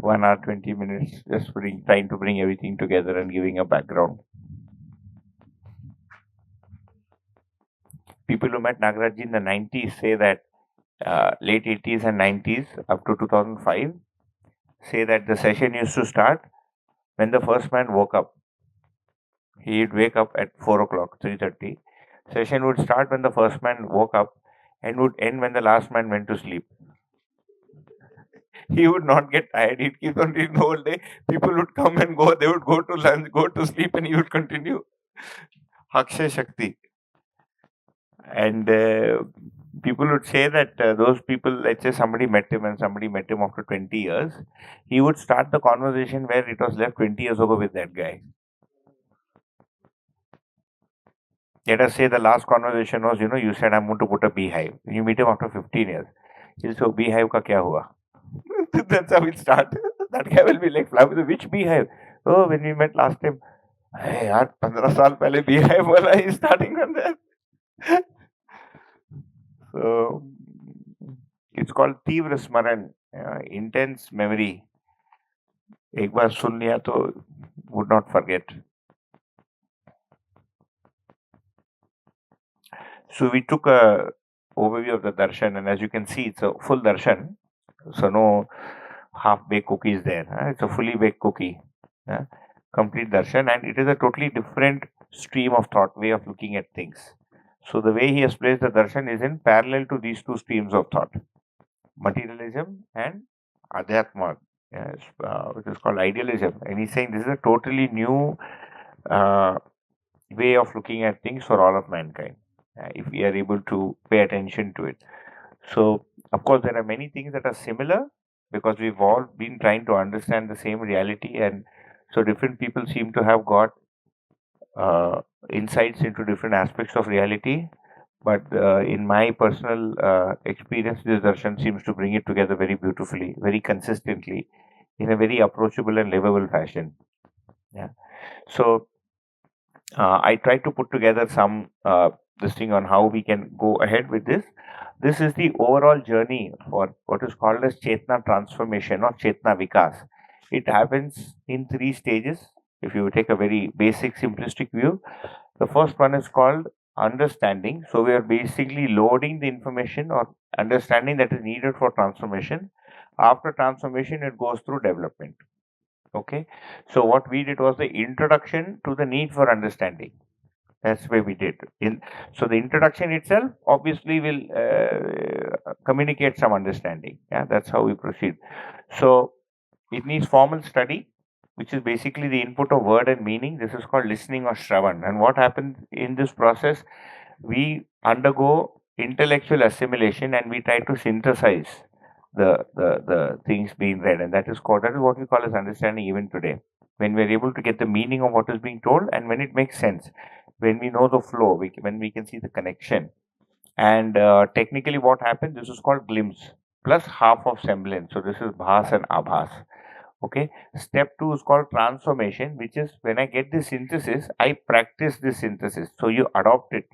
1 hour, 20 minutes, just trying to bring everything together and giving a background. People who met Nagaraj in the 90s say that late 80s and 90s up to 2005 say that the session used to start when the first man woke up. He'd wake up at 4 o'clock, 3:30. Session would start when the first man woke up and would end when the last man went to sleep. He would not get tired. He'd keep on reading the whole day. People would come and go. They would go to lunch, go to sleep, and he would continue. Akshay Shakti. And people would say that those people, let's say somebody met him and somebody met him after 20 years, he would start the conversation where it was left 20 years ago with that guy. Let us say the last conversation was, you said I'm going to put a beehive. You meet him after 15 years. He'll say, beehive ka kya hua? That's how it start. That guy will be like, which beehive? Oh, when we met last time. Hey, yaar, 15 saal pehle beehive wala. He's starting from there. So, it's called Tivra Smaran, intense memory. एक बार सुन लिया तो would not forget. So we took a overview of the darshan, and as you can see, it's a full darshan. So no half-baked cookies there. It's a fully baked cookie, complete darshan, and it is a totally different stream of thought, way of looking at things. So the way he has placed the darshan is in parallel to these two streams of thought, materialism and adhyatma, which is called idealism. And he's saying this is a totally new way of looking at things for all of mankind, if we are able to pay attention to it. So, of course, there are many things that are similar because we've all been trying to understand the same reality, and so different people seem to have got insights into different aspects of reality. But in my personal experience, this darshan seems to bring it together very beautifully, very consistently, in a very approachable and livable fashion. Yeah. So I tried to put together some this thing on how we can go ahead with this. This is the overall journey for what is called as Chetna transformation or Chetna Vikas. It happens in 3 stages. If you take a very basic, simplistic view, the first one is called understanding. So we are basically loading the information or understanding that is needed for transformation. After transformation, it goes through development. Okay. So what we did was the introduction to the need for understanding. That's where we did. So the introduction itself obviously will communicate some understanding. Yeah, that's how we proceed. So it needs formal study, which is basically the input of word and meaning. This is called listening or shravan. And what happens in this process, we undergo intellectual assimilation and we try to synthesize the things being read, and that is what we call as understanding even today. When we're able to get the meaning of what is being told and when it makes sense, when we know the flow, when we can see the connection. And technically what happens, this is called glimpse plus half of semblance. So this is bhas and abhas. Okay. Step 2 is called transformation, which is when I get the synthesis, I practice this synthesis. So you adopt it.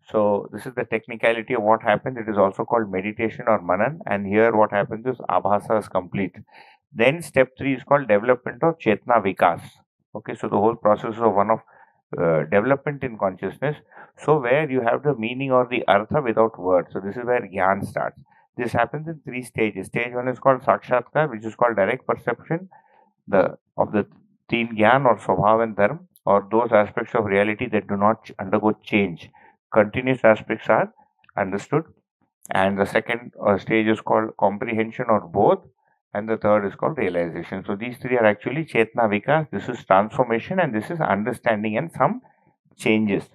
So this is the technicality of what happens. It is also called meditation or manan. And here what happens is abhasa is complete. Then step 3 is called development of Chetna Vikas. Okay, so the whole process of one of development in consciousness. So where you have the meaning or the artha without words. So this is where Gyan starts. This happens in 3 stages. Stage 1 is called Sakshatkar, which is called direct perception of the Teen Gyan or Swabhav and Dharma, or those aspects of reality that do not undergo change. Continuous aspects are understood. And the second stage is called comprehension or both. And the third is called realization. So these 3 are actually Chetna Vikas. This is transformation and this is understanding and some changes.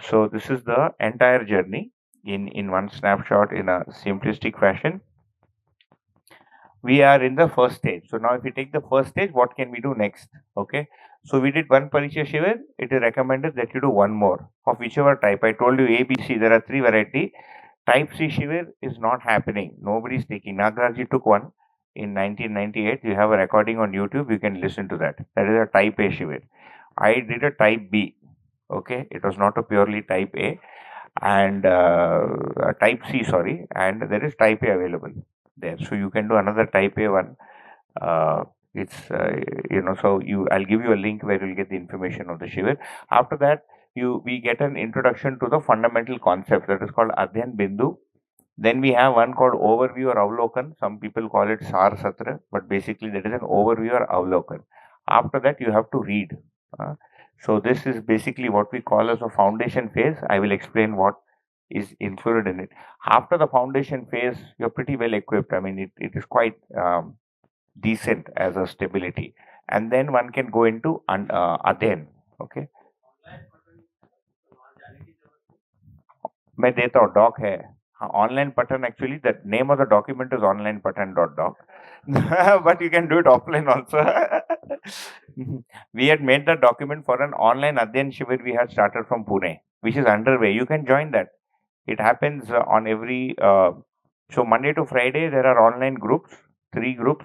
So this is the entire journey in one snapshot in a simplistic fashion. We are in the first stage. So now if we take the first stage, what can we do next? Okay. So we did one Parichaya Shivir. It is recommended that you do one more of whichever type. I told you A, B, C. There are 3 varieties. Type C Shivir is not happening. Nobody is taking. Nagarajji took one in 1998. You have a recording on YouTube. You can listen to that. That is a type A Shivir. I did a type B. Okay. It was not a purely type A and type C, sorry. And there is type A available there. So you can do another type A one. Uh, it's so I'll give you a link where you'll get the information of the Shivir. After that, we get an introduction to the fundamental concept that is called Adhyan Bindu. Then we have one called Overview or Avlokan. Some people call it Sar Satra, but basically that is an overview or Avlokan. After that, you have to read. Uh, so this is basically what we call as a foundation phase. I will explain what is included in it. After the foundation phase, you're pretty well equipped. I mean, it is quite decent as a stability. And then one can go into Adhen. Okay. मैं देता हूँ doc है online pattern actually the name of the document is online pattern dot doc but you can do it offline also. We had made the document for an online Adyan Shivir we had started from Pune, which is underway. You can join that. It happens on every so Monday to Friday there are online groups, 3 groups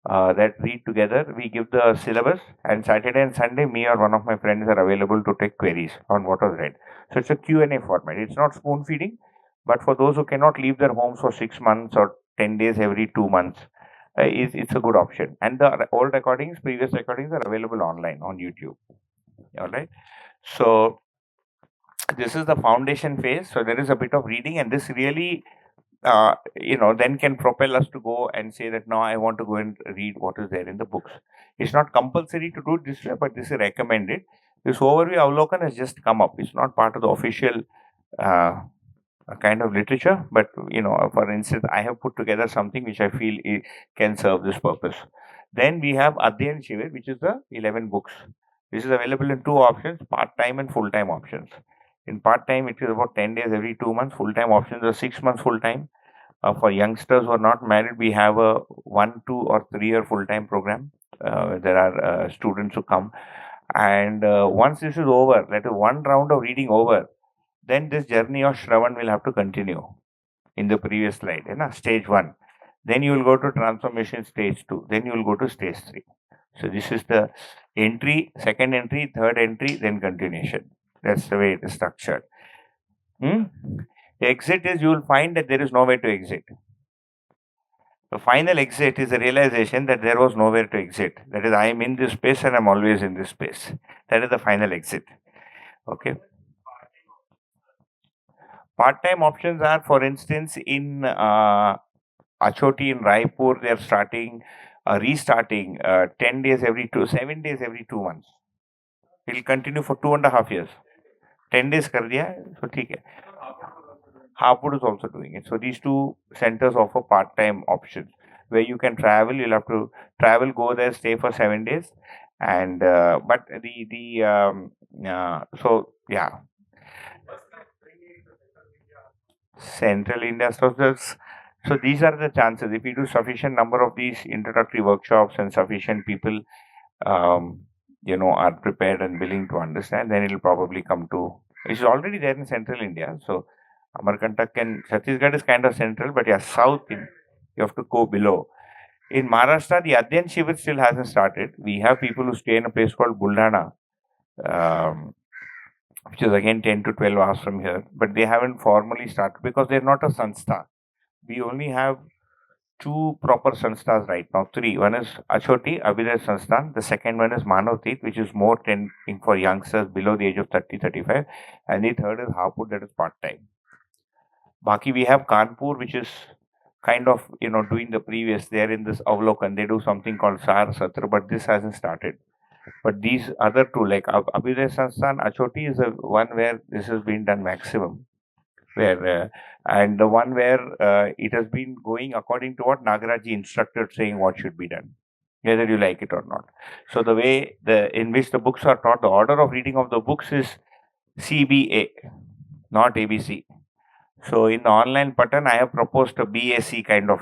that read together. We give the syllabus, and Saturday and Sunday, me or one of my friends are available to take queries on what was read. So it's a Q&A format. It's not spoon feeding, but for those who cannot leave their homes for 6 months or 10 days every 2 months, it's a good option. And the old recordings, previous recordings are available online on YouTube. All right. So this is the foundation phase. So there is a bit of reading, and this really then can propel us to go and say that now I want to go and read what is there in the books. It's not compulsory to do it this way, but this is recommended. This overview Avlokan has just come up. It's not part of the official kind of literature, but for instance, I have put together something which I feel can serve this purpose. Then we have Adhyan Shivir, which is the 11 books. This is available in 2 options: part-time and full-time options. In part-time, it is about 10 days every 2 months. Full-time options are 6 months full-time. For youngsters who are not married, we have a 1, 2, or 3 year full-time program. There are students who come, and once this is over, that is one round of reading over, then this journey of Shravan will have to continue in the previous slide. Stage 1. Then you will go to transformation stage 2. Then you will go to stage 3. So this is the entry, second entry, third entry, then continuation. That's the way it is structured. Exit is you will find that there is no way to exit. The final exit is the realization that there was nowhere to exit. That is, I am in this space and I'm always in this space. That is the final exit. Okay. Part-time options are, for instance, in Achoti in Raipur, they are restarting 10 days every 7 days every 2 months. It will continue for 2.5 years. 10 days kar diya, so theek hai. Hapur is also doing it. So these two centers offer part-time options where you can travel. You'll have to travel, go there, stay for 7 days, and but so yeah, Central India. So these are the chances. If you do sufficient number of these introductory workshops and sufficient people, are prepared and willing to understand, then it'll probably come to. It's already there in Central India. So Amarkantak and Chhattisgarh is kind of central, but yeah, south you have to go below. In Maharashtra, the Adyan Shivir still hasn't started. We have people who stay in a place called Buldana, which is again 10 to 12 hours from here, but they haven't formally started because they're not a sanstha. We only have 2 proper sansthas right now, 3. One is Achoti, Abhiday Sansthan. The second one is Manavtit, which is more tending for youngsters below the age of 30-35. And the third is Hapur, that is part-time. Baki, we have Kanpur, which is kind of, doing the previous. They're in this Avlokan. They do something called Sar Satra, but this hasn't started. But these other 2, like Abhiday Sansthan, Achoti is the one where this has been done maximum. Where and the one where it has been going according to what Nagaraji instructed, saying what should be done, whether you like it or not. So the way in which the books are taught, the order of reading of the books is CBA, not ABC. So in the online pattern, I have proposed a BAC kind of,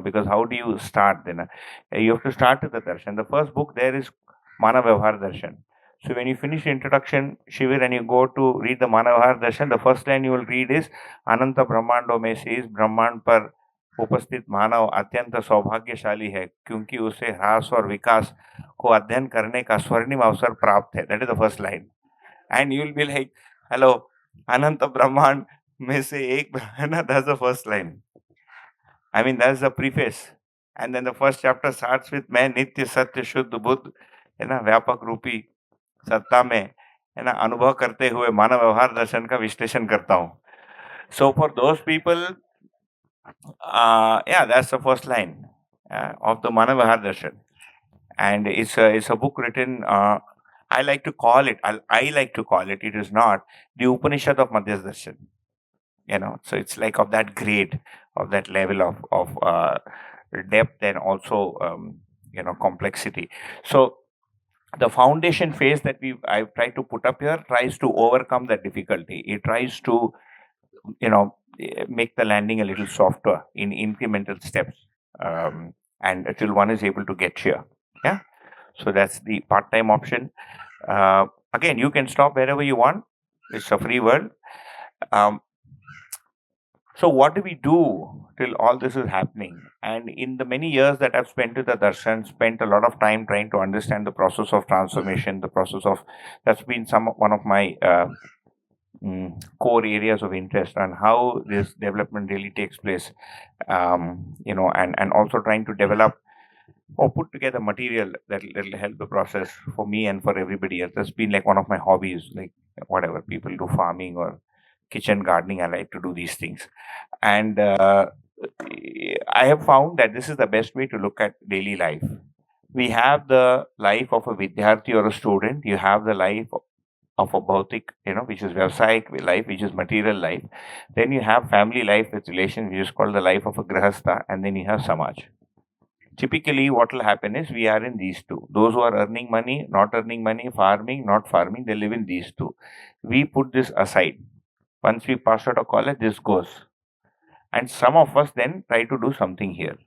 because how do you start then? You have to start with the darshan. The first book there is Mana Vyavhar Darshan. So when you finish the introduction, Shivir, and you go to read the Mana Vyavhar Darshan, the first line you will read is Ananta Brahmando में से इस ब्रह्मांड पर उपस्थित मानव अत्यंत सौभाग्यशाली है क्योंकि उसे ह्रास और विकास को अध्ययन करने का स्वर्णिम अवसर प्राप्त है. That is the first line. And you will be like, hello, Ananta Brahmand में से एक, that's the first line. I mean, that's the preface. And then the first chapter starts with मैं नित्य सत्य शुद्ध बुद्ध है ना व्यापक रूपी सत्ता में है ना अनुभव करते हुए मानव व्यवहार दर्शन का विश्लेषण करता हूँ. So for those people, yeah, that's the first line of the Manav Vyavahar Darshan, and it's a book written. I like to call it. I like to call it. It is not the Upanishad of Madhya Darshan. So it's like of that grade, of that level of depth and also complexity. So the foundation phase that I've tried to put up here tries to overcome that difficulty. It tries to make the landing a little softer in incremental steps, and until one is able to get here. Yeah. So that's the part-time option. Again, you can stop wherever you want. It's a free world. So what do we do till all this is happening? And in the many years that I've spent with the darshan, spent a lot of time trying to understand the process of transformation, the process of that's been one of my core areas of interest on how this development really takes place, and also trying to develop or put together material that will help the process for me and for everybody else. That's been like one of my hobbies, like whatever people do, farming or kitchen gardening. I like to do these things. And I have found that this is the best way to look at daily life. We have the life of a vidyarthi or a student. You have the life of a bhautik, which is vyavsayic life, which is material life. Then you have family life with relations, which is called the life of a grahastha, and then you have samaj. Typically, what will happen is we are in these two. Those who are earning money, not earning money, farming, not farming, they live in these two. We put this aside. Once we pass out of college, this goes. And some of us then try to do something here.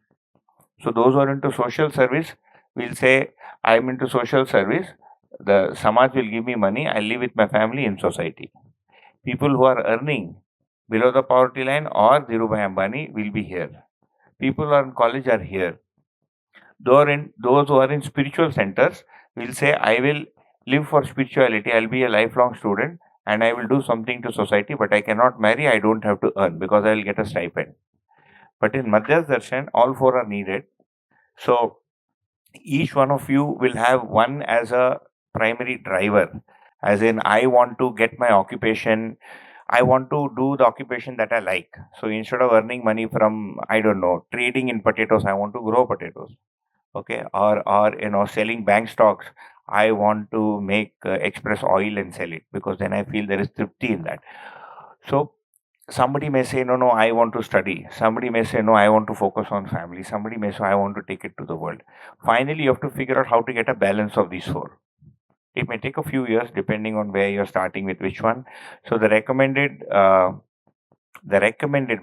So those who are into social service will say, I am into social service. The Samaj will give me money. I live with my family in society. People who are earning below the poverty line or Dhirubhai Ambani will be here. People who are in college are here. Those who are in spiritual centers will say, I will live for spirituality. I'll be a lifelong student and I will do something to society, but I cannot marry. I don't have to earn because I will get a stipend. But in Madhya Darshan, all four are needed. So each one of you will have one as a primary driver, as in I want to get my occupation, I want to do the occupation that I like. So instead of earning money from, I don't know, trading in potatoes, I want to grow potatoes. Okay, or selling bank stocks, I want to make express oil and sell it because then I feel there is tripti in that. So somebody may say, no, I want to study. Somebody may say, no, I want to focus on family. Somebody may say, I want to take it to the world. Finally, you have to figure out how to get a balance of these four. It may take a few years depending on where you're starting with which one. So the recommended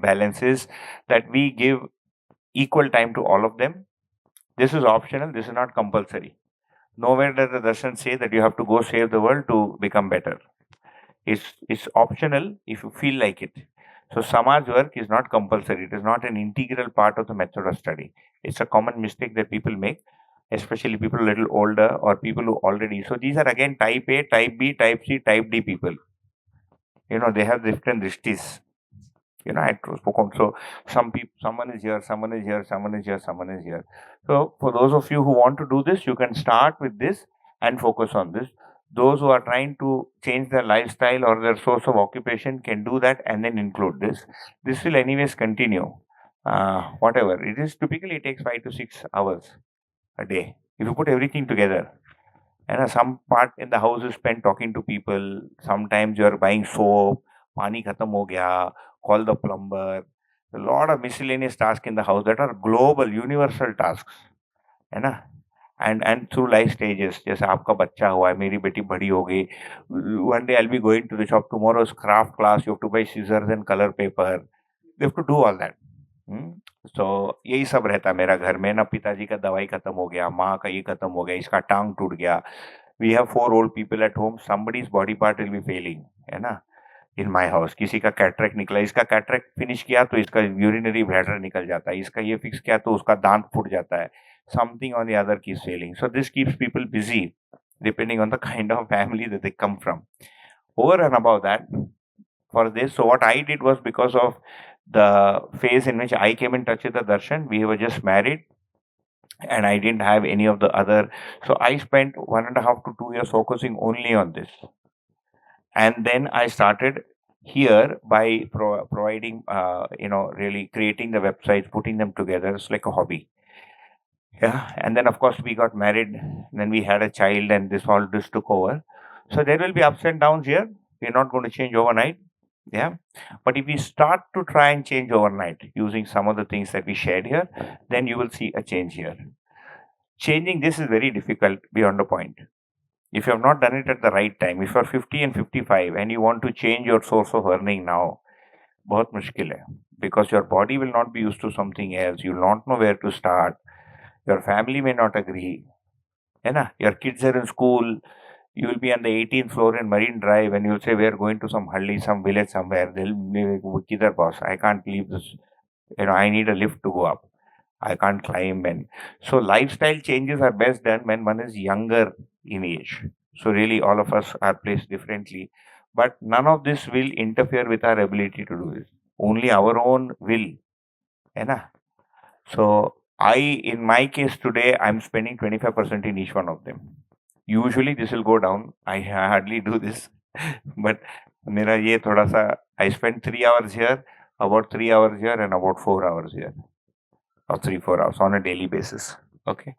balance is that we give equal time to all of them. This is optional. This is not compulsory. Nowhere does the darshan say that you have to go save the world to become better. It's optional if you feel like it. So Samaj work is not compulsory. It is not an integral part of the method of study. It's a common mistake that people make, especially people a little older or people who already. So these are again type A, type B, type C, type D people. They have different drishtis. I spoke. So someone is here, someone is here, someone is here, someone is here. So for those of you who want to do this, you can start with this and focus on this. Those who are trying to change their lifestyle or their source of occupation can do that and then include this. This will anyways continue. Whatever it is, typically it takes 5 to 6 hours a day. If you put everything together, and some part in the house is spent talking to people. Sometimes you're buying soap, pani khatam ho gaya, call the plumber. A lot of miscellaneous tasks in the house that are global, universal tasks. And through life stages, जैसे आपका बच्चा हुआ है, मेरी बेटी बड़ी हो गई. One day I'll be going to the shop. Tomorrow's craft class. You have to buy scissors and color paper. You have to do all that. तो यही सब रहता है मेरा घर में ना. पिताजी का दवाई खत्म हो गया, माँ का ये खत्म हो गया, इसका टांग टूट गया. We have 4 old people at home. Somebody's body part will be failing, है ना. In my house, किसी का कैटरेक्ट निकला, इसका कैटरेक्ट फिनिश किया तो इसका यूरिनरी ब्लैडर निकल जाता है, इसका ये फिक्स किया तो उसका दांत फूट जाता है. Something on the other keeps failing. So this keeps people busy depending on the kind of family that they come from. Over and above that, for this, so what I did was, because of the phase in which I came in touch with the darshan, we were just married. and I didn't have any of the other. So I spent 1.5 to 2 years focusing only on this, and then I started here by providing, really creating the websites, putting them together. It's like a hobby. Yeah, and then of course we got married, then we had a child, and this took over. So there will be ups and downs here. We're not going to change overnight. Yeah, but if we start to try and change overnight using some of the things that we shared here, then you will see a change here. Changing this is very difficult beyond a point. If you have not done it at the right time, if you are 50 and 55 and you want to change your source of earning now, बहुत मुश्किल है, because your body will not be used to something else. You will not know where to start. Your family may not agree. है ना? Your kids are in school. You will be on the 18th floor in Marine Drive and you'll say, we are going to some halli, some village somewhere. They'll be like, "Kidhar boss? I can't leave this. I need a lift to go up. I can't climb." And so lifestyle changes are best done when one is younger in age. So really all of us are placed differently. But none of this will interfere with our ability to do this. Only our own will. है ना? So in my case today, I'm spending 25% in each one of them. Usually this will go down. I hardly do this, but मेरा ये थोड़ा सा, I spend 3 hours here, about 3 hours here, and about 4 hours here, or 3-4 hours on a daily basis. Okay,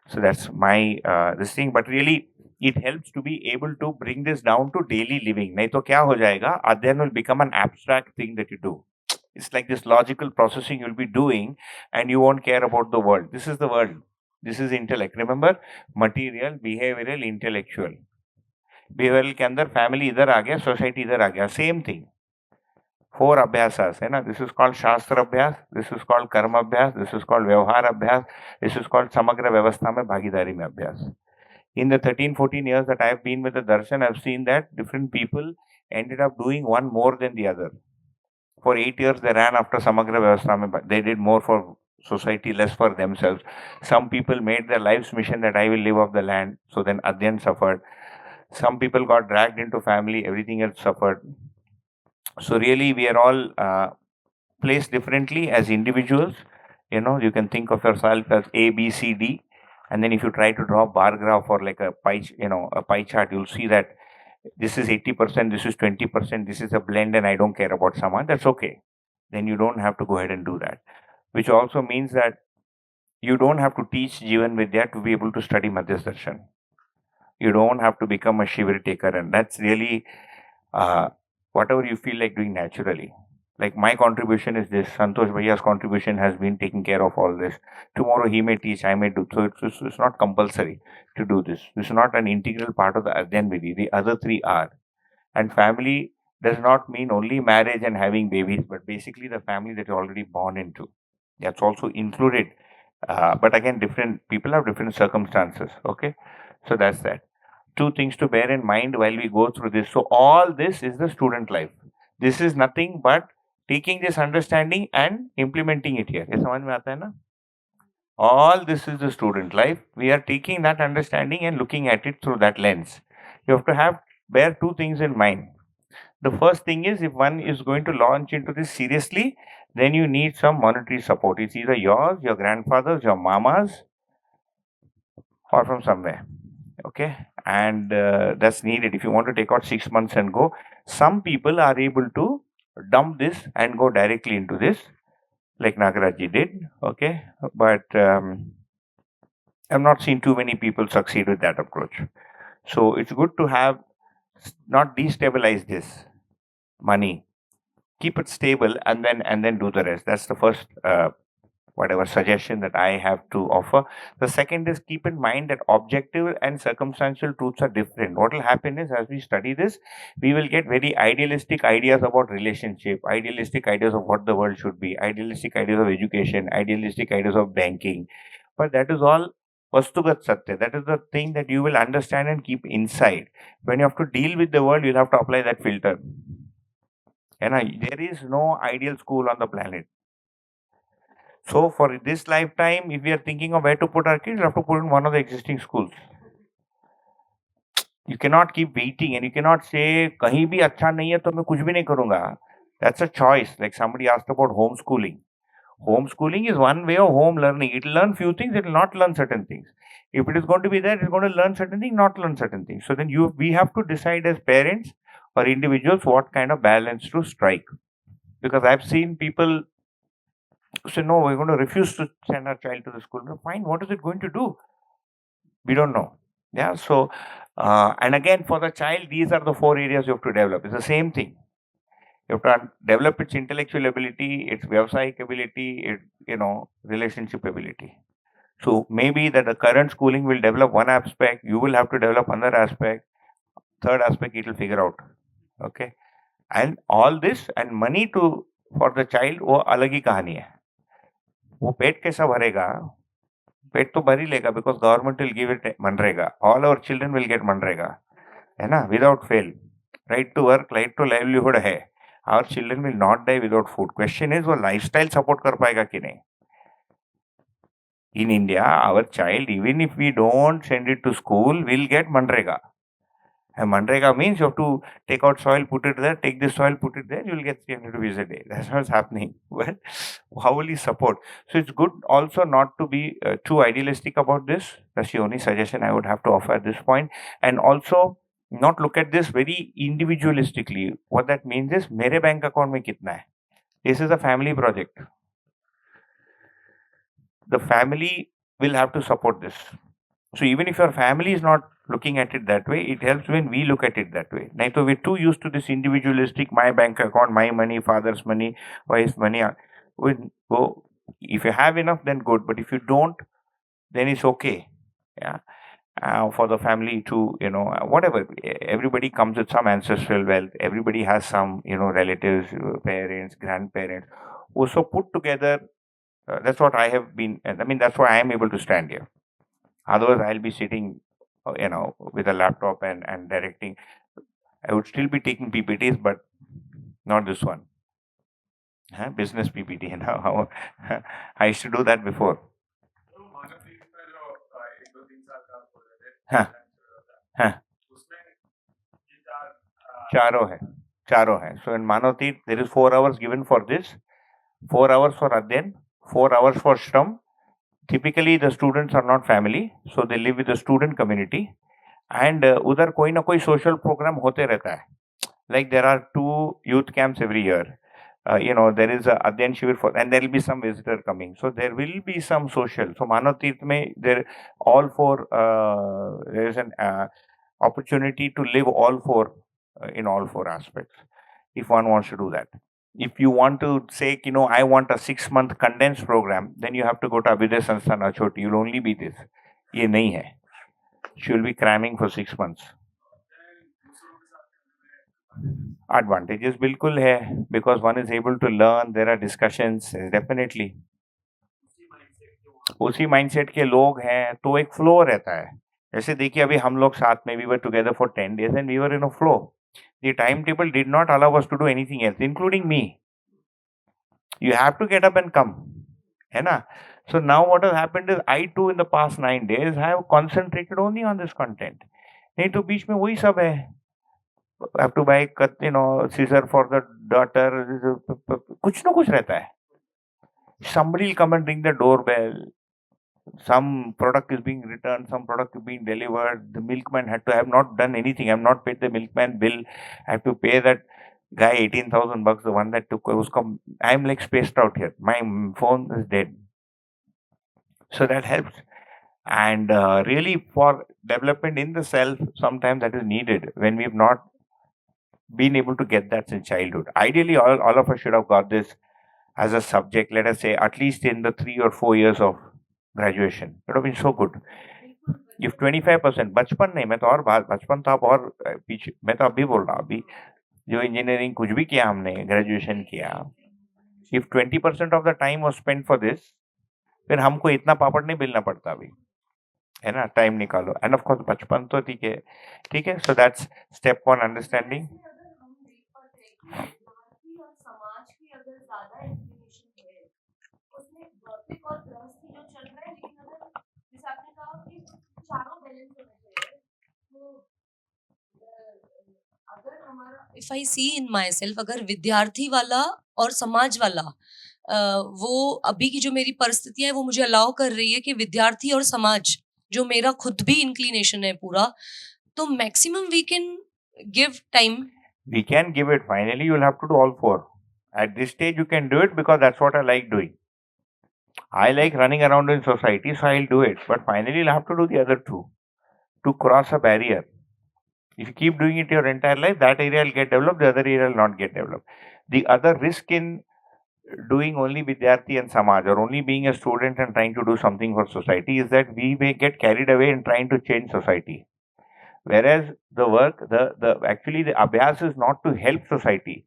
so that's my this thing. But really, it helps to be able to bring this down to daily living. नहीं तो क्या हो जाएगा? Then will become an abstract thing that you do. It's like this logical processing you'll be doing, and you won't care about the world. This is the world. This is intellect. Remember, material, behavioral, intellectual. Behavioral के अंदर family इधर आ गया, society इधर आ गया. Same thing. 4 abhyasas है ना. This is called shastra abhyas. This is called karma abhyas. This is called vyavhar abhyas. This is called samagra vyavastha में भागीदारी में abhyas. In the 13-14 years that I have been with the darshan, I've seen that different people ended up doing one more than the other. For 8 years, they ran after Samagra Vyavastha. But they did more for society, less for themselves. Some people made their life's mission that I will live off the land. So then Adyan suffered. Some people got dragged into family. Everything else suffered. So really, we are all placed differently as individuals. You can think of yourself as A, B, C, D. And then if you try to draw a bar graph or like a pie chart, you'll see that this is 80%, this is 20%, this is a blend, and I don't care about someone. That's okay. Then you don't have to go ahead and do that. Which also means that you don't have to teach Jivan Vidya to be able to study Madhyas Darshan. You don't have to become a Shivir taker, and that's really whatever you feel like doing naturally. Like my contribution is this. Santosh Bhaiya's contribution has been taking care of all this. Tomorrow he may teach, I may do. So it's not compulsory to do this. This is not an integral part of the Adyan Vidhi. The other three are. And family does not mean only marriage and having babies, but basically the family that you're already born into. That's also included. But again, different people have different circumstances. Okay. So that's that. Two things to bear in mind while we go through this. So all this is the student life. This is nothing but taking this understanding and implementing it here. ये समझ में आता है ना? All this is the student life. We are taking that understanding and looking at it through that lens. You have to bear two things in mind. The first thing is, if one is going to launch into this seriously, then you need some monetary support. It's either yours, your grandfather's, your mama's, or from somewhere. Okay, and that's needed if you want to take out 6 months and go. Some people are able to dump this and go directly into this, like Nagarajji did. Okay, but I've not seen too many people succeed with that approach. So it's good to have not destabilize this money, keep it stable, and then do the rest. That's the first whatever suggestion that I have to offer. The second is, keep in mind that objective and circumstantial truths are different. What will happen is, as we study this, we will get very idealistic ideas about relationship, idealistic ideas of what the world should be, idealistic ideas of education, idealistic ideas of banking. But that is all Vastugat Satya. That is the thing that you will understand and keep inside. When you have to deal with the world, you'll have to apply that filter. And there is no ideal school on the planet. So for this lifetime, if we are thinking of where to put our kids, we have to put in one of the existing schools. You cannot keep waiting, and you cannot say, "Kahin bhi acha nahi hai, to main kuch bhi nahi karunga." That's a choice. Like somebody asked about homeschooling. Homeschooling is one way of home learning. It will learn few things, it will not learn certain things. If it is going to be there, it's going to learn certain things, not learn certain things. So then we have to decide as parents or individuals what kind of balance to strike. Because I've seen people say, no, we're going to refuse to send our child to the school. No, fine, what is it going to do? We don't know. Yeah. So, and again, for the child, these are the four areas you have to develop. It's the same thing. You have to develop its intellectual ability, its vyavsayic ability, its relationship ability. So maybe that the current schooling will develop one aspect, you will have to develop another aspect, third aspect it will figure out. Okay, and all this and money to for the child वो अलग ही कहानी है. वो पेट कैसा भरेगा? पेट तो भर ही लेगा because government will give it MNREGA. All our children will get MNREGA, है ना? Without fail. Right to work, right to livelihood है. Our children will not die without food. Question is वो lifestyle support कर पाएगा कि नहीं? In India, our child, even if we don't send it to school, will get Manrega. And Manrega means you have to take out soil, put it there, take this soil, put it there, you will get 300 rupees a day. That's what's happening. Well, how will you support? So it's good also not to be too idealistic about this. That's the only suggestion I would have to offer at this point. And also not look at this very individualistically. What that means is, मेरे bank account में कितना है? This is a family project. The family will have to support this. So even if your family is not looking at it that way, it helps when we look at it that way. Now, so we're too used to this individualistic, my bank account, my money, father's money, wife's money. Well, if you have enough, then good. But if you don't, then it's okay. Yeah. For the family to, whatever. Everybody comes with some ancestral wealth. Everybody has some, relatives, parents, grandparents. Also put together. That's what I have been. I mean, that's why I am able to stand here. Otherwise, I'll be sitting, with a laptop and directing. I would still be taking PPTs, but not this one. Business PPT. I used to do that before. हाँ हाँ चारों है. So in Manotit, there is 4 hours given for this, 4 hours for Adyan, 4 hours for Shram. Typically, the students are not family, so they live with the student community. And उधर कोई ना कोई social program होते रहता है. Like there are 2 youth camps every year. There is a Adyan Shivir for, and there will be some visitor coming. So there will be some social. So Manotit mein there all four there is an opportunity to live all four in all four aspects. If one wants to do that. If you want to say, I want a 6-month condensed program, then you have to go to Abhyuday Sansthan Achoti. You'll only be this. ये नहीं है. She will be cramming for 6 months. Advantages बिल्कुल है, because one is able to learn, there are discussions, definitely. उसी mindset के लोग हैं तो एक फ्लो रहता है. जैसे देखिए अभी हम लोग साथ में, we were together for 10 days and we were in a flow. The timetable did not allow us to do anything else, including me. You have to get up and come, है ना? So now what has happened is, I too in the past 9 days have concentrated only on this content. नहीं तो बीच में वही सब है. Have to buy scissor for the daughter. कुछ ना कुछ रहता है. Somebody will come and ring the doorbell. Some product is being returned, some product is being delivered. The milkman had to have not done anything. I have not paid the milkman bill. I have to pay that guy 18,000 bucks, the one that took. I am like spaced out here. My phone is dead. So that helps. And really, for development in the self, sometimes that is needed when we've not been able to get that since childhood. Ideally, all of us should have got this as a subject, let us say, at least in the 3 or 4 years of graduation. It would have been so good. If 25%, बचपन नहीं, मैं तो और बचपन तो आप और पीछे, मैं तो अभी बोल रहा हूँ, अभी जो इंजीनियरिंग कुछ भी किया हमने, ग्रेजुएशन किया, if 20% of the time was spent for this, फिर हमको इतना पापड़ नहीं बेलना पड़ता अभी, है ना? टाइम निकालो. एंड ऑफ कोर्स बचपन तो ठीक है. So that's step 1, understanding. If I see in myself, अगर विद्यार्थी वाला और समाज वाला वो अभी की जो मेरी परिस्थितियां है वो मुझे अलाउ कर रही है कि विद्यार्थी और समाज जो मेरा खुद भी इंक्लिनेशन है पूरा, तो maximum we can give time. We can give it. Finally, you'll have to do all four. At this stage, you can do it because that's what I like doing. I like running around in society, so I'll do it. But finally, you'll have to do the other two to cross a barrier. If you keep doing it your entire life, that area will get developed, the other area will not get developed. The other risk in doing only Vidyarthi and Samaj or only being a student and trying to do something for society is that we may get carried away in trying to change society. Whereas the work, actually the abhyas is not to help society.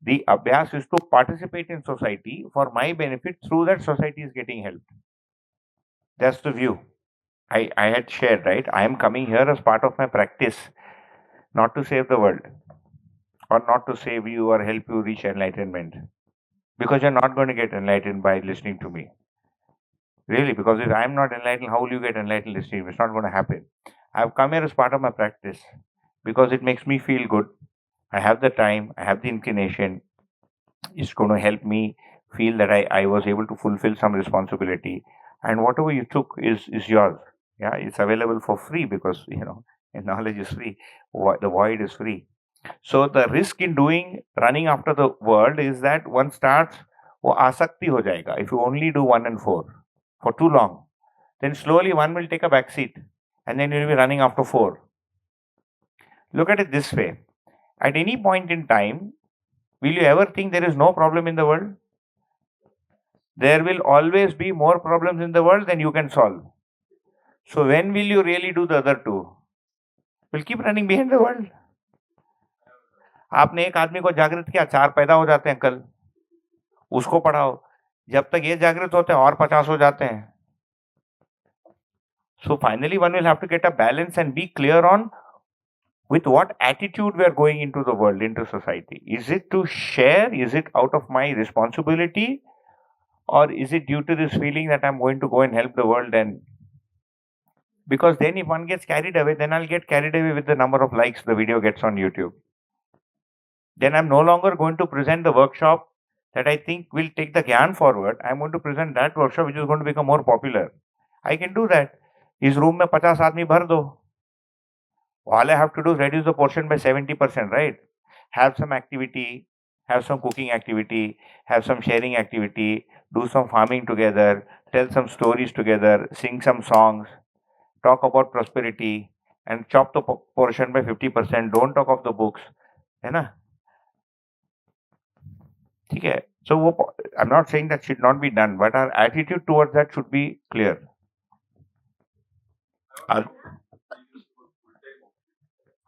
The abhyas is to participate in society for my benefit through that society is getting helped. That's the view I had shared, right? I am coming here as part of my practice, not to save the world or not to save you or help you reach enlightenment. Because you're not going to get enlightened by listening to me. Really, because if I'm not enlightened, how will you get enlightened listening to me? It's not going to happen. I've come here as part of my practice because it makes me feel good. I have the time, I have the inclination. It's going to help me feel that I was able to fulfill some responsibility. And whatever you took is yours. Yeah, it's available for free because, knowledge is free. The void is free. So the risk in running after the world is that one starts, वो आसक्ति हो जाएगा. If you only do 1 and 4 for too long, then slowly one will take a back seat and then you'll be running after 4. Look at it this way. At any point in time, will you ever think there is no problem in the world? There will always be more problems in the world than you can solve. So when will you really do the other two? We'll keep running behind the world. आपने एक आदमी को जागृत किया, 4 पैदा हो जाते हैं कल. उसको पढ़ाओ. जब तक ये जागृत होते हैं और 50 हो जाते हैं. So finally one will have to get a balance and be clear on with what attitude we are going into the world, into society. Is it to share? Is it out of my responsibility? Or is it due to this feeling that I'm going to go and help the world? And because then if one gets carried away, then I'll get carried away with the number of likes the video gets on YouTube. Then I'm no longer going to present the workshop that I think will take the Gyan forward. I'm going to present that workshop which is going to become more popular. I can do that. इस room में 50 आदमी भर दो. All I have to do is reduce the portion by 70%, right? Have some activity, have some cooking activity, have some sharing activity, do some farming together, tell some stories together, sing some songs, talk about prosperity, and chop the portion by 50%. Don't talk of the books. है ना? ठीक है. So I'm not saying that should not be done, but our attitude towards that should be clear.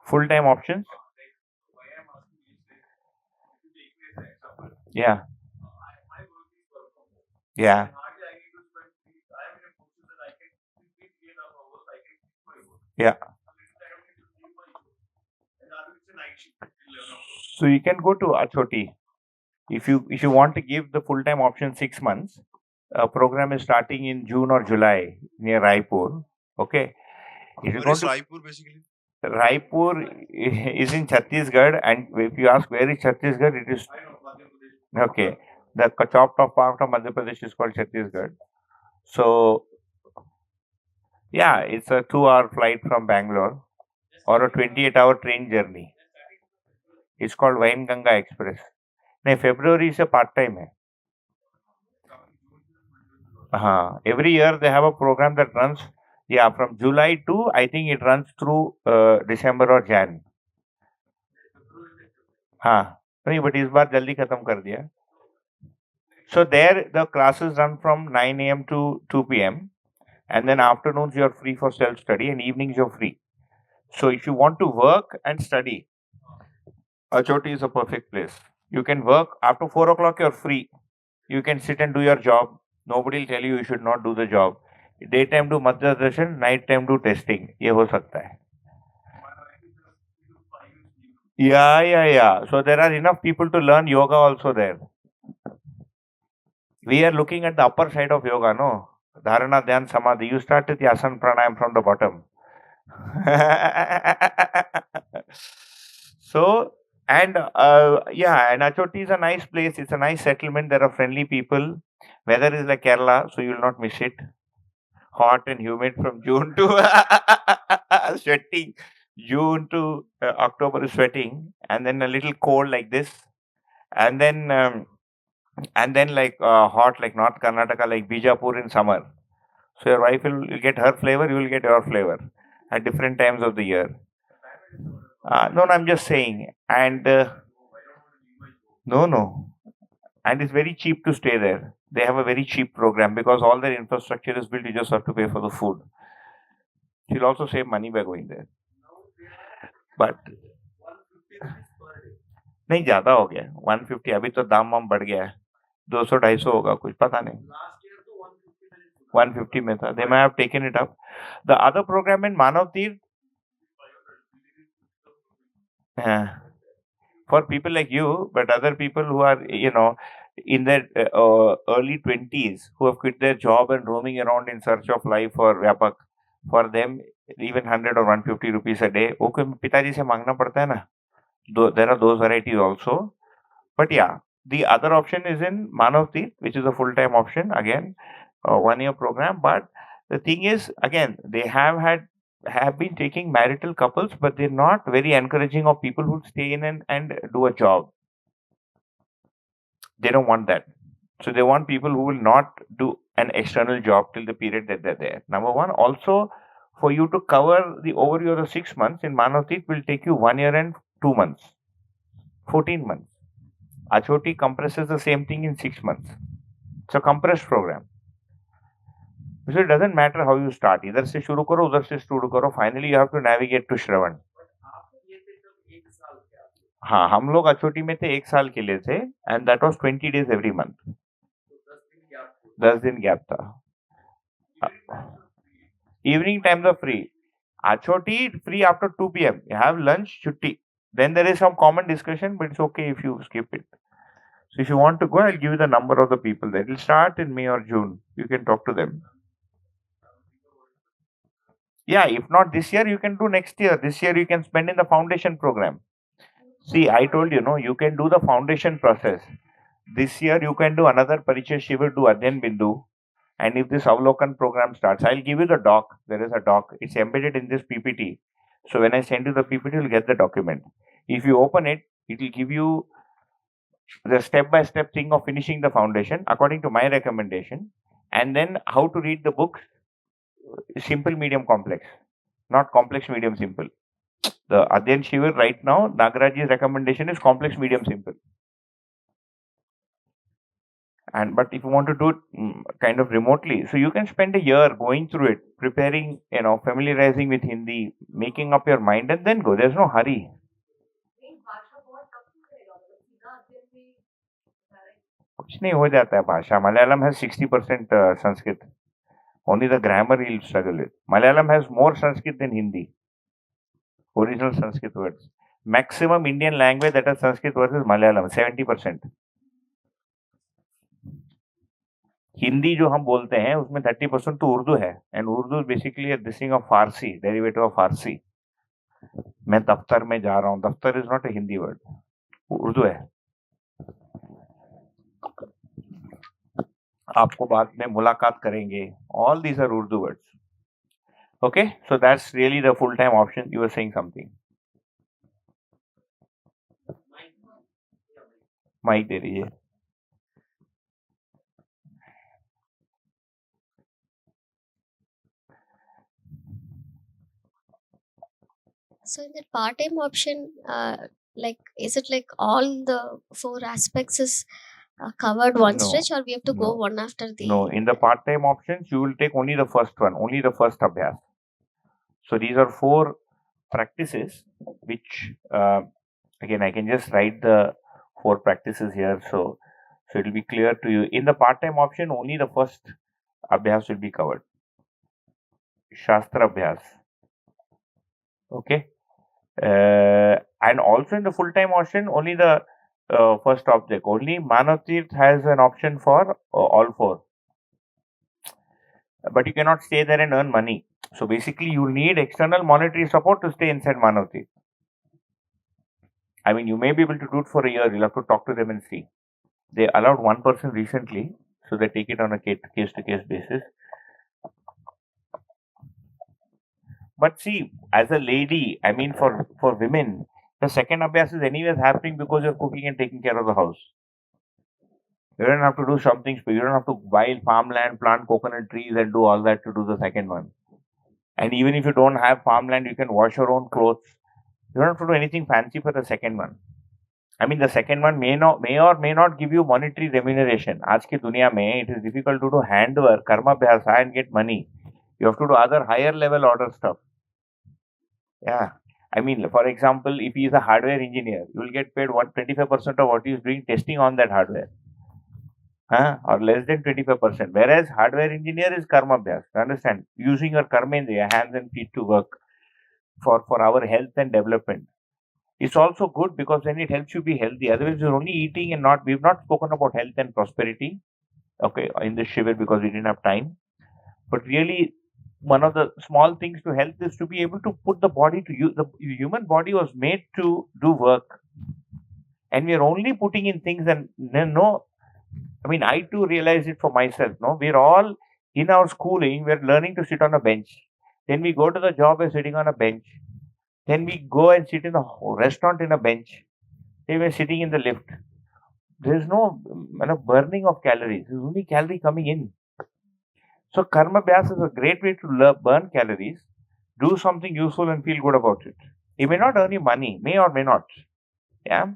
Full-time options? Yeah. Yeah. Yeah. So you can go to Achoti. If you want to give the full-time option 6 months, a program is starting in June or July near Raipur. Okay. Where is Raipur basically? Raipur is in Chhattisgarh, and if you ask where is Chhattisgarh, it is okay. The chopped off part of Madhya Pradesh is called Chhattisgarh. So yeah, it's a 2-hour flight from Bangalore or a 28-hour train journey. It's called Vainganga Express. नहीं, February से part time है. Every year they have a program that runs, from July to, I think it runs through December or Jan. नहीं, but इस बार जल्दी खत्म कर दिया. So there the classes run from 9 a.m. to 2 p.m. and then afternoons you're free for self-study and evenings you're free. So if you want to work and study, Achoti is a perfect place. You can work after 4 o'clock, you're free. You can sit and do your job. Nobody will tell you should not do the job. Daytime do Madhya Darshan, night time do testing. ये हो सकता है. Yeah. So there are enough people to learn yoga also there. We are looking at the upper side of yoga, no? Dharana, Dhyan, Samadhi. You start with Yasana Pranayam from the bottom. So And yeah, and Achoti is a nice place. It's a nice settlement. There are friendly people. Weather is like Kerala, so you will not miss it. Hot and humid from June to sweating. June to October is sweating, and then a little cold like this, and then like hot like North Karnataka, like Bijapur in summer. So your wife will get her flavor, you will get your flavor at different times of the year. No, I'm just saying, and no, and it's very cheap to stay there. They have a very cheap program because all their infrastructure is built. You just have to pay for the food. You'll also save money by going there. But नहीं ज्यादा हो गया 150 अभी तो दाम वाम बढ़ गया है 200-250 होगा कुछ पता नहीं 150 में था they may have taken it up the other program in Manav Tirth for people like you but other people who are in their early 20s who have quit their job and roaming around in search of life for Vyapak for them even 100 or 150 rupees a day okay पिताजी से मांगना पड़ता है ना there are those varieties also but yeah the other option is in Manav Tirth which is a full-time option again 1-year program but the thing is again they have been taking marital couples but they're not very encouraging of people who stay in and do a job they don't want that so they want people who will not do an external job till the period that they're there number one also for you to cover the overview of the 6 months in Manav Tirth will take you 1 year and 2 months 14 months Achoti compresses the same thing in 6 months it's a compressed program so it doesn't matter how you start इधर से शुरू करो उधर से शुरू करो finally you have to navigate to Shravan हाँ हम लोग अचोटी में थे 1 साल के लिए थे and that was 20 days every month 10 दिन गैप था evening times are free Achoti free after 2 p.m. you have lunch chutti then there is some common discussion but it's okay if you skip it so if you want to go I'll give you the number of the people that will start in May or June you can talk to them yeah if not this year you can do next year this year you can spend in the foundation program see I told you no you can do the foundation process this year you can do another Parichaya Shivir to Adyan Bindu and if this Avlokan program starts I'll give you the doc there is a doc it's embedded in this PPT so when I send you the PPT you'll get the document if you open it it will give you the step-by-step thing of finishing the foundation according to my recommendation and then how to read the books simple medium complex not complex medium simple the Adyan Shivir right now Nagaraji's recommendation is complex medium simple and but if you want to do it kind of remotely so you can spend a year going through it preparing familiarizing with Hindi making up your mind and then go there's no hurry कुछ नहीं हो जाता है भाषा Malayalam has 60% Sanskrit only the grammar will struggle with Malayalam has more Sanskrit than Hindi original Sanskrit words maximum Indian language that has Sanskrit words is Malayalam 70% Hindi जो हम बोलते हैं उसमें 30% तो उर्दू है and Urdu basically this thing of Farsi derivative of Farsi मैं दफ्तर में जा रहा हूँ दफ्तर is not a Hindi word Urdu है आपको बाद में मुलाकात करेंगे all these are Urdu words okay so that's really the full time option you are saying something mike दे रही है So in that part-time option, like is it like all the 4 aspects is covered one No, stretch, or we have to go no. one after the? No, in the part-time options, you will take only the first one, only the first abhyas. So these are 4 practices, which again I can just write the 4 practices here, so it will be clear to you. In the part-time option, only the first abhyas will be covered. Shastra abhyas. Okay, and also in the full-time option, only the first object. Only Manav Tirth has an option for all 4. But you cannot stay there and earn money. So basically, you need external monetary support to stay inside Manav Tirth. I mean, you may be able to do it for a year. You'll have to talk to them and see. They allowed one person recently, so they take it on a case-to-case basis. But see, as a lady, I mean, for women, the second abhyas is anyways happening because you're cooking and taking care of the house. You don't have to do something. You don't have to buy farmland, plant coconut trees, and do all that to do the second one. And even if you don't have farmland, you can wash your own clothes. You don't have to do anything fancy for the second one. I mean, the second one may or may not give you monetary remuneration. आज की दुनिया में it is difficult to do handwork, karma abhyasa and get money. You have to do other higher level order stuff. Yeah. I mean, for example, if he is a hardware engineer, you will get paid 25% of what he is doing testing on that hardware. Or less than 25%. Whereas hardware engineer is karma abhyas. Understand? Using your karma in your hands and feet to work for our health and development. It's also good because then it helps you be healthy. Otherwise, you're only eating and we've not spoken about health and prosperity, okay, in this shiver because we didn't have time. But really, one of the small things to health is to be able to put the body to use. The human body was made to do work. And we are only putting in things and no, I mean, I too realize it for myself, no, we're all in our schooling, we're learning to sit on a bench. Then we go to the job by sitting on a bench. Then we go and sit in the restaurant in a bench. Then we're sitting in the lift. There's no burning of calories. There's only calorie coming in. So karma abhyas is a great way to burn calories, do something useful and feel good about it. It may not earn you money, may or may not. Yeah.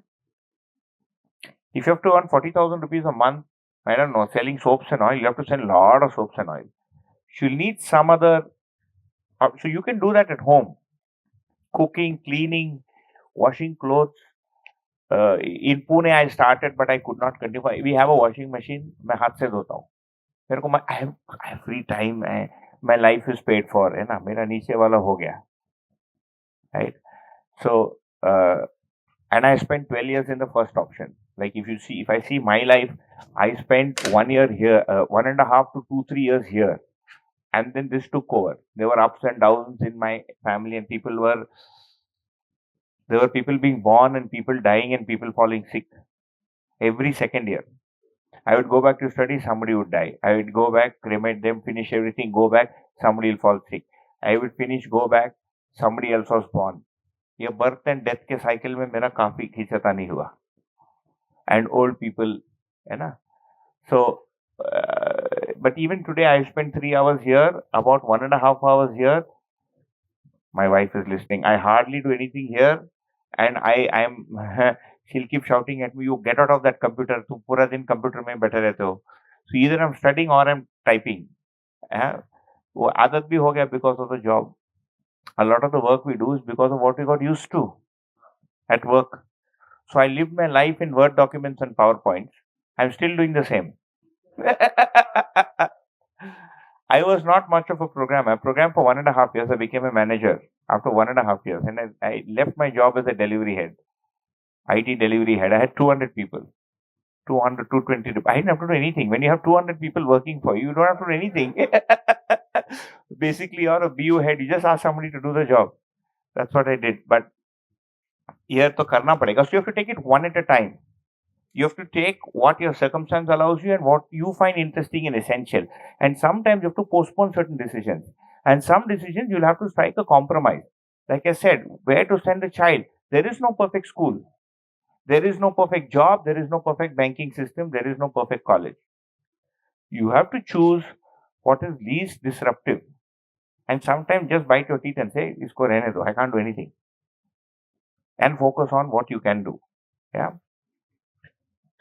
If you have to earn 40,000 rupees a month, I don't know, selling soaps and oil, you have to sell a lot of soaps and oil. You'll need some other. So you can do that at home. Cooking, cleaning, washing clothes. In Pune, I started, but I could not continue. We have a washing machine. मैं हाथ से धोता हूँ. मेरे को I have free time. My life is paid for. है ना? मेरा नीचे वाला हो गया. Right? So, and I spent 12 years in the first option. Like if I see my life, I spent 1 year here, 1.5 to 2-3 years here. And then this took over. There were ups and downs in my family, and there were people being born and people dying and people falling sick every second year. I would go back to study, somebody would die. I would go back, cremate them, finish everything, go back, somebody will fall sick. I would finish, go back, somebody else was born. ये birth and death के cycle में मेरा काफी खींचता नहीं हुआ. And old people, है ना? So, but even today, I spend 3 hours here, about 1.5 hours here. My wife is listening. I hardly do anything here, and she'll keep shouting at me, "You get out of that computer! तुम पूरा दिन computer में बैठे रहते हो." So either I'm studying or I'm typing. वो आदत भी हो गया because of the job. A lot of the work we do is because of what we got used to at work. So I lived my life in Word documents and PowerPoints. I'm still doing the same. I was not much of a programmer. I programmed for 1.5 years. I became a manager after 1.5 years. And I left my job as a delivery head, IT delivery head. I had 200 people, 200, 220. I didn't have to do anything. When you have 200 people working for you, you don't have to do anything. Basically, you're a BU head. You just ask somebody to do the job. That's what I did. But here to karna padega. So you have to take it one at a time. You have to take what your circumstance allows you and what you find interesting and essential. And sometimes you have to postpone certain decisions. And some decisions you'll have to strike a compromise. Like I said, where to send a child? There is no perfect school. There is no perfect job. There is no perfect banking system. There is no perfect college. You have to choose what is least disruptive. And sometimes just bite your teeth and say, "Isko rehne do. I can't do anything." And focus on what you can do. Yeah.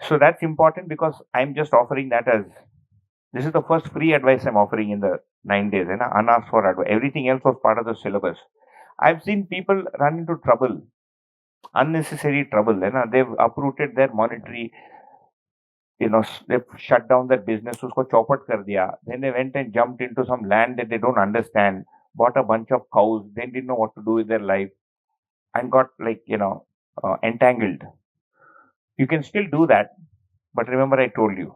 So that's important because I'm just offering that as this is the first free advice I'm offering in the 9 days. Unasked for advice. Everything else was part of the syllabus. I've seen people run into trouble, unnecessary trouble. They've uprooted their monetary, they've shut down their business, usko chaupat kar diya. Then they went and jumped into some land that they don't understand, bought a bunch of cows, then didn't know what to do with their life, and got entangled. You can still do that, but remember I told you.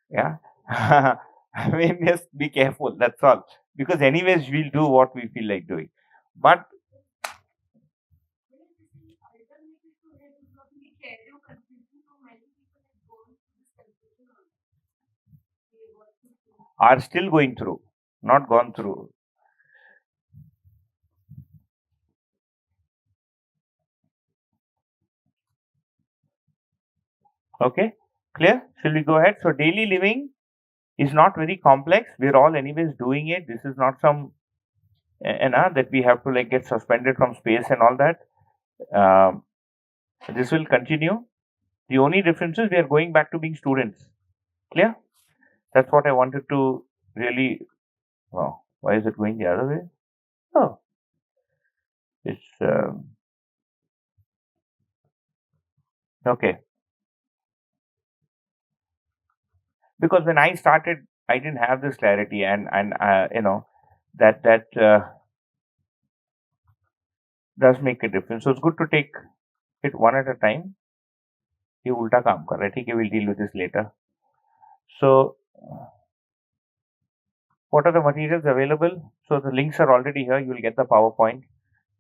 Yeah. I mean, just be careful. That's all. Because anyways, we'll do what we feel like doing. But are still going through, not gone through. Okay, clear? Shall we go ahead? So daily living is not very complex. We're all anyways doing it. This is not some that we have to like get suspended from space and all that. This will continue. The only difference is we are going back to being students. Clear? That's what I wanted to really. Wow, why is it going the other way? Oh, it's okay. Because when I started, I didn't have this clarity, and that does make a difference. So it's good to take it one at a time. ये उल्टा काम कर रहा है, ठीक है? We'll deal with this later. So, what are the materials available? So the links are already here. You will get the PowerPoint.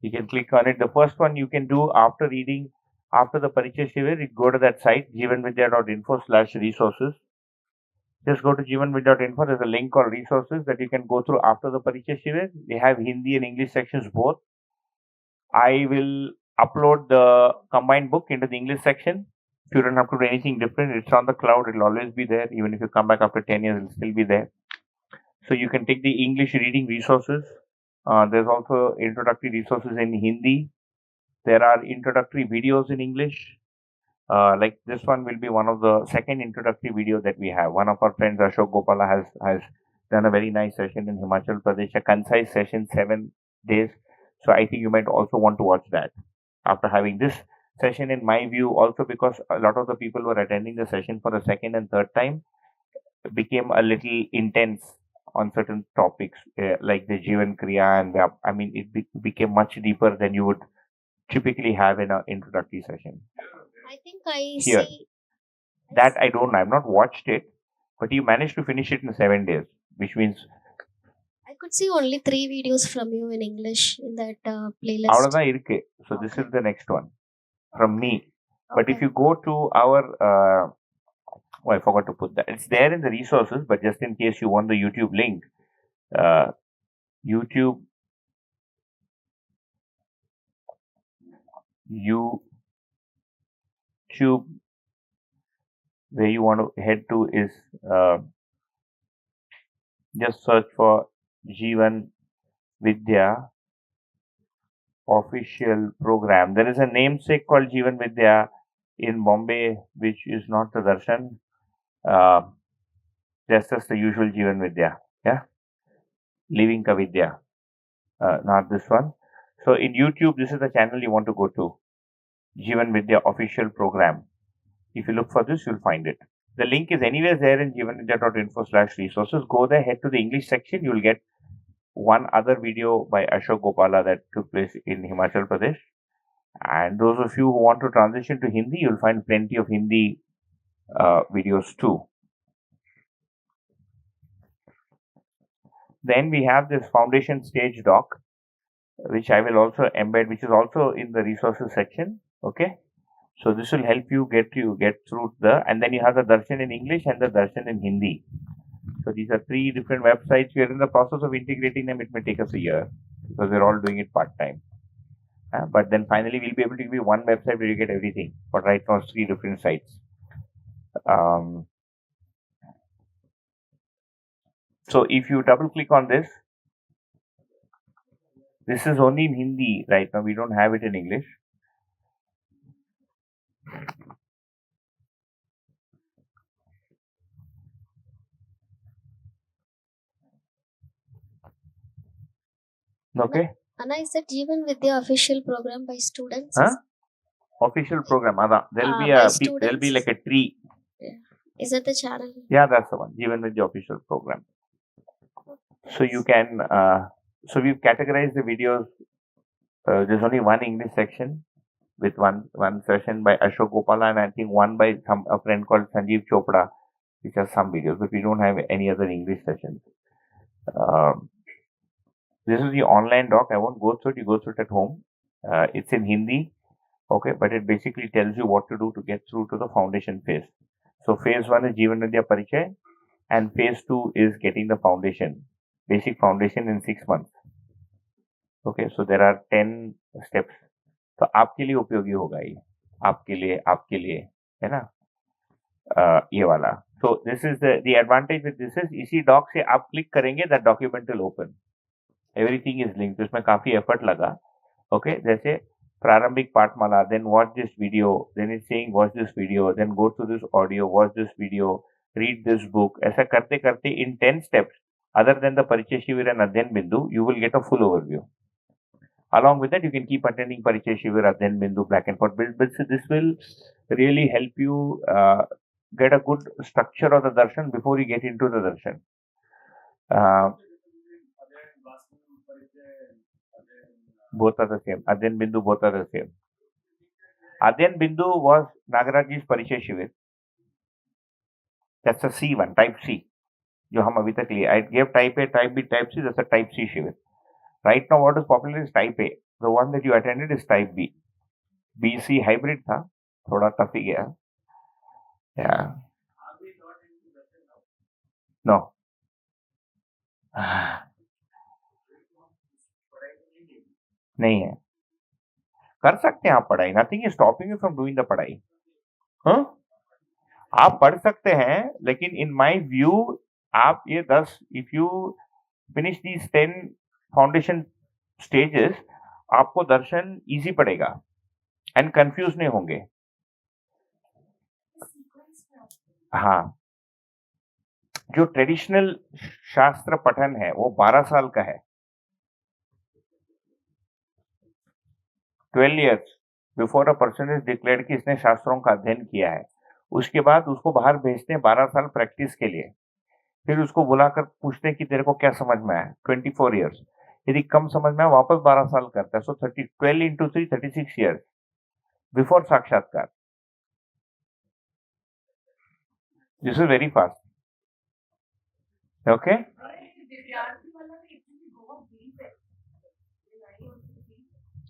You can click on it. The first one you can do after reading, after the Parichya Shivir, you go to that site, jivanvidya.info/resources. Just go to jivanvidya.info. There's a link called resources that you can go through after the Parichya Shivir. They have Hindi and English sections both. I will upload the combined book into the English section. If you don't have to do anything different, it's on the cloud. It'll always be there. Even if you come back after 10 years, it'll still be there. So you can take the English reading resources. There's also introductory resources in Hindi. There are introductory videos in English. Like this one will be one of the second introductory video that we have. One of our friends, Ashok Gopala, has done a very nice session in Himachal Pradesh, a concise session, 7 days. So I think you might also want to watch that after having this session, in my view, also because a lot of the people who are attending the session for the second and third time became a little intense on certain topics like the Jivan Kriya, and I mean, it became much deeper than you would typically have in an introductory session. I think I Here. see That I don't know. I've not watched it, but you managed to finish it in 7 days, which means I could see only 3 videos from you in English in that playlist. avladhaan irukku. So this Okay. is the next one from me. But if Okay. you go to our, oh, I forgot to put that. It's there in the resources, but just in case you want the YouTube link, YouTube where you want to head to is just search for Jeevan Vidya official program. There is a namesake called Jeevan Vidya in Bombay, which is not the darshan. Just as the usual Jeevan Vidya. Yeah. Living Ka Vidya. Not this one. So in YouTube, this is the channel you want to go to. Jeevan Vidya official program. If you look for this, you'll find it. The link is anywhere there in jivanvidya.info/resources. Go there, head to the English section. You'll get one other video by Ashok Gopala that took place in Himachal Pradesh. And those of you who want to transition to Hindi, you'll find plenty of Hindi videos too. Then we have this foundation stage doc, which I will also embed, which is also in the resources section. Okay. So this will help you get through and then you have the darshan in English and the darshan in Hindi. So these are 3 different websites. We are in the process of integrating them. It may take us a year because we're all doing it part-time. But then finally we'll be able to give you one website where you get everything. But right now it's 3 different sites. So if you double click on this is only in Hindi right now. We don't have it in English. Okay. And I said Jeevan Vidya official program by students. Huh? Official program. There'll be there'll be like a tree. Yeah. Is that the channel? Yeah, that's the one. Jeevan Vidya official program. So you can. So we've categorized the videos. There's only one English section with one session by Ashok Gopala, and I think one by a friend called Sanjeev Chopra, which has some videos, but we don't have any other English sessions. This is the online doc. I won't go through it. You go through it at home. It's in Hindi. Okay, but it basically tells you what to do to get through to the foundation phase. So phase 1 is Jeevan Vidya Parichay. and phase 2 is getting the foundation, basic foundation in 6 months. Okay, so there are 10 steps. तो आपके लिए उपयोगी होगा ये, आपके लिए है ना, ये वाला. So this is the advantage with this is इसी doc से आप click करेंगे, that document will open. Everything is linked. इसमें काफी effort लगा. Okay, जैसे प्रारंभिक पाठमाला, then watch this video, then it's saying watch this video, then go to this audio, watch this video, read this book. ऐसा करते करते in 10 steps, other than the Parichaya Shivir and Adhyan Bindu, you will get a full overview. Along with that, you can keep attending Parichaya Shivir, Adhyan Bindu, Black and White. But this will really help you get a good structure of the darshan before you get into the darshan. Both are the same. Adhyan Bindu, both are the same. Adhyan Bindu was Nagarajji's Parichaya Shivir. That's a C1, type C. जो हम अभी तक लिए. I gave type A, type B, type C. That's a type C Shivir. Right now, what is popular is type A. The one that you attended is type B. BC hybrid था, थोड़ा tough ही गया. Yeah. No. नहीं है. कर सकते हैं आप पढ़ाई. Nothing is stopping you from doing the पढ़ाई. हाँ? आप पढ़ सकते हैं, लेकिन in my view, आप ये 10, if you finish these 10 foundation stages, आपको दर्शन easy पड़ेगा and confused नहीं होंगे. हाँ, जो ट्रेडिशनल शास्त्र पठन है वो 12 साल का है. 12 years before a person is declared कि इसने शास्त्रों का अध्ययन किया है. उसके बाद उसको बाहर भेजते हैं 12 साल प्रैक्टिस के लिए. फिर उसको बुलाकर पूछते हैं कि तेरे को क्या समझ में आया. 24 years. यदि कम समझ में आया वापस 12 साल करता है. सो 12 into 3, 36 years before साक्षात्कार. This is very fast. Okay?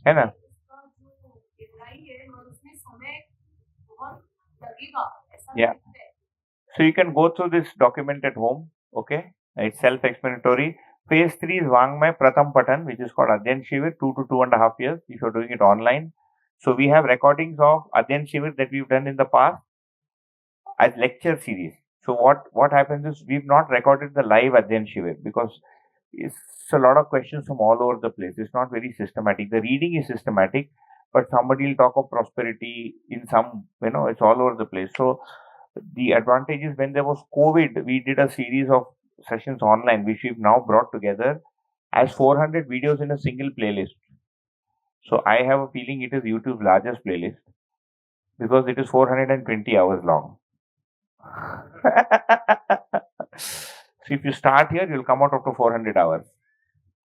है ना? Yeah. So you can go through this document at home. Okay? It's self-explanatory. Phase 3 is Vangmay Pratham Patan, which is called Adhyan Shivir, 2 to 2.5 years if you're doing it online. So we have recordings of Adhyan Shivir that we've done in the past as lecture series. So what happens is we've not recorded the live Adhyan Shivir because it's a lot of questions from all over the place. It's not very systematic. The reading is systematic, but somebody will talk of prosperity in some, it's all over the place. So the advantage is when there was COVID, we did a series of sessions online, which we've now brought together as 400 videos in a single playlist. So I have a feeling it is YouTube's largest playlist because it is 420 hours long. So if you start here, you'll come out up to 400 hours,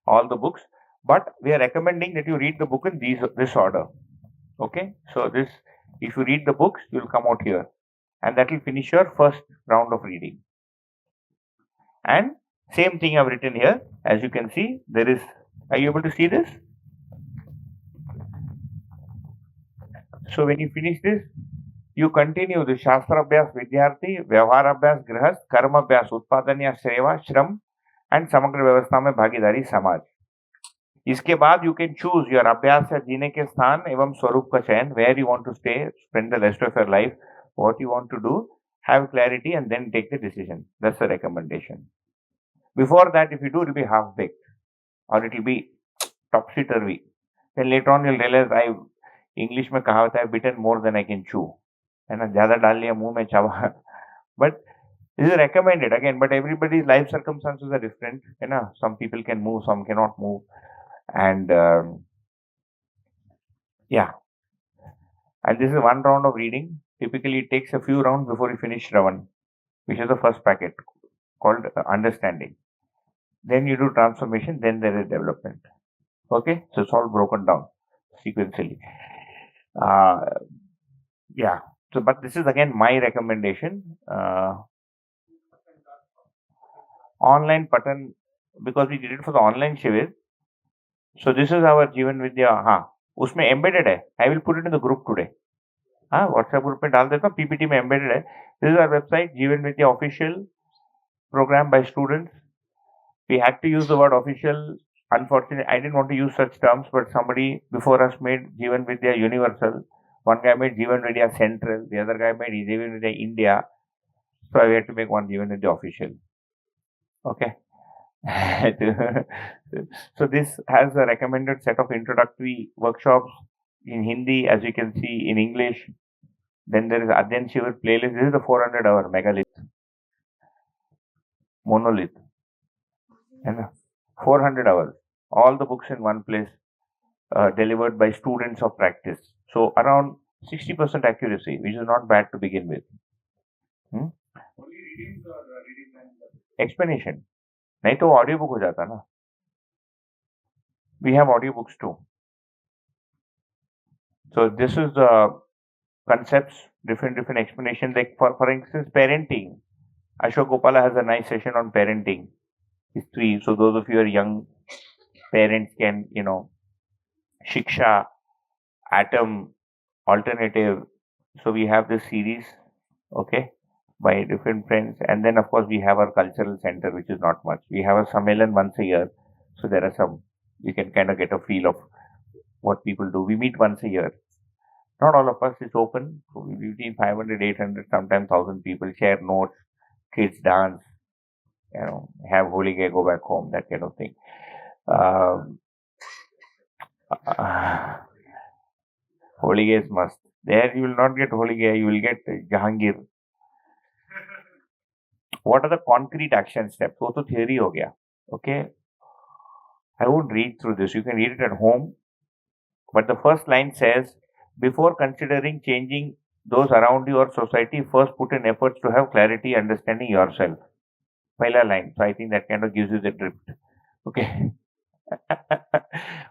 all the books. But we are recommending that you read the book in this order. Okay, so if you read the books, you'll come out here, and that will finish your first round of reading. And same thing I've written here. As you can see, are you able to see this? So when you finish this, you continue the Shastra Abhyas Vidyarthi, Vyavhar Abhyas Grihast, Karma Abhyas Utpadan ya Seva, Shram, and Samagra Vyavastha mein Bhagidari Samaj. इसके बाद you can choose your अभ्यास या जीने के स्थान एवं स्वरूप का चयन, where you want to stay, spend the rest of your life, what you want to do, have clarity and then take the decision. That's the recommendation. Before that, if you do, it will be half-baked or it will be topsy-turvy. Then later on you'll realize English में कहावत है bitten more than I can chew. है ना, ज़्यादा डाल लिया मुंह में चावा. But this is recommended again, but everybody's life circumstances are different. है ना, some people can move, some cannot move. And and this is one round of reading. Typically it takes a few rounds before you finish Shravan, which is the first packet called understanding. Then you do transformation, then there is development. Okay, so it's all broken down sequentially. So but this is again my recommendation. Online Patan, because we did it for the online Shivir. So this is our Jeevan Vidya. उसमें embedded है. I will put it in the group today. WhatsApp group में डाल देता हूँ. PPT में embedded है. This is our website, Jeevan Vidya official. program by students. We had to use the word official. Unfortunately, I didn't want to use such terms, but somebody before us made Jeevan Vidya universal. One guy made Jeevan Vidya central. The other guy made Jeevan Vidya India. So I had to make one Jeevan Vidya official. Okay. So this has a recommended set of introductory workshops in Hindi, as you can see, in English. Then there is Adyan Shivar playlist. This is the 400-hour megalith, monolith. 400 hours. All the books in one place, delivered by students of practice. So around 60% accuracy, which is not bad to begin with. Explanation. नहीं तो audio book हो जाता ना. We have audio books too. So this is the concepts, different explanations. Like for instance, parenting. Ashok Gopala has a nice session on parenting history. So those of you who are young parents can, Shiksha, Atom, Alternative. So we have this series, okay, by different friends. And then of course we have our cultural center, which is not much. We have a Sammelan once a year. So there are some, you can kind of get a feel of what people do. We meet once a year. Not all of us is open. So we between 500, 800, sometimes 1,000 people share notes, kids dance, have holy gay, go back home, that kind of thing. Holy gay is must. There you will not get holy gay, you will get Jahangir. What are the concrete action steps? So theory ho gaya. Okay. I won't read through this. You can read it at home. But the first line says, before considering changing those around you or society, first put in efforts to have clarity, understanding yourself. Pehla line. So I think that kind of gives you the drift. Okay.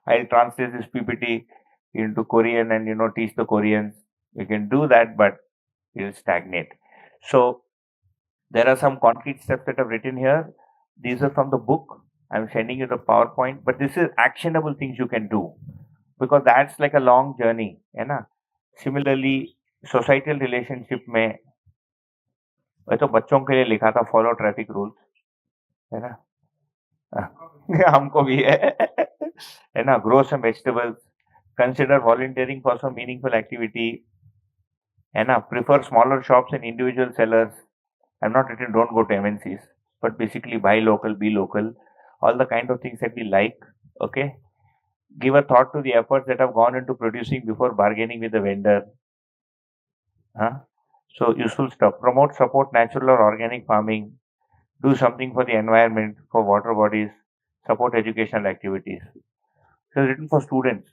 I'll translate this PPT into Korean and teach the Koreans. You can do that, but it will stagnate. So there are some concrete steps that I've written here. These are from the book. I'm sending you the PowerPoint, but this is actionable things you can do, because that's like a long journey. Similarly, societal relationship में मैं तो बच्चों के लिए लिखा था, follow traffic rules, है ना. हमको भी है ना. Grow some vegetables, consider volunteering for some meaningful activity, है ना. Prefer smaller shops and individual sellers. I am not written don't go to MNCs, but basically buy local, be local, all the kind of things that we like. Okay. Give a thought to the efforts that have gone into producing before bargaining with the vendor. So useful stuff. Promote, support natural or organic farming. Do something for the environment, for water bodies. Support educational activities. So it's written for students.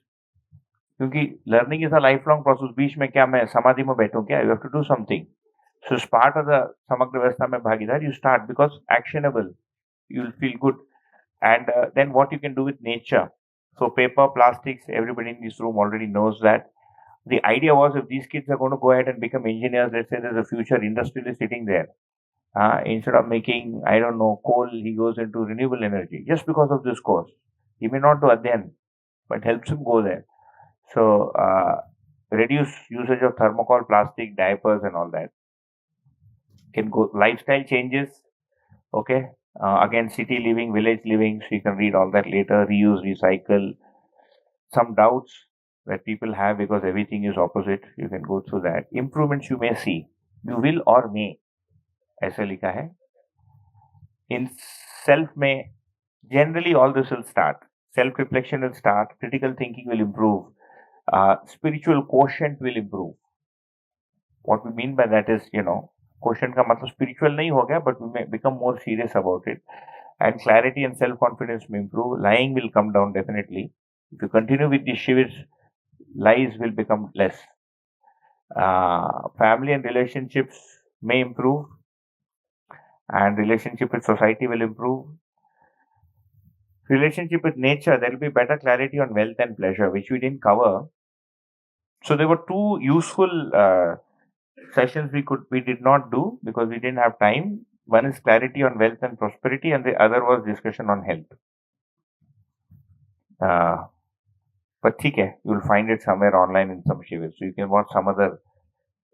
क्योंकि learning is a lifelong process. बीच में क्या मैं समाधि में बैठूं क्या? You have to do something. So as part of the समग्र व्यवस्था में भागीदार, you start because actionable. You'll feel good. And then what you can do with nature. So paper, plastics, everybody in this room already knows that. The idea was, if these kids are going to go ahead and become engineers, let's say there's a future industrialist sitting there. Instead of making, I don't know, coal, he goes into renewable energy just because of this course. He may not do Adyan, but helps him go there. So reduce usage of thermocol, plastic, diapers and all that. Can go lifestyle changes. Okay. Again, city living, village living, so you can read all that later. Reuse, recycle. Some doubts that people have because everything is opposite, you can go through that. Improvements you may see, you will or may, ऐसा लिखा है. In self में, generally all this will start. Self-reflection will start. Critical thinking will improve. Spiritual quotient will improve. What we mean by that is, quotient का मतलब spiritual नहीं हो गया, but we may become more serious about it. And clarity and self-confidence may improve. Lying will come down definitely. If you continue with these shivers, lies will become less. Family and relationships may improve, and relationship with society will improve. Relationship with nature, there will be better clarity on wealth and pleasure, which we didn't cover. So there were two useful sessions we did not do because we didn't have time. One is clarity on wealth and prosperity, and the other was discussion on health. But ठीक है, you'll find it somewhere online in some shivers. So you can watch some other,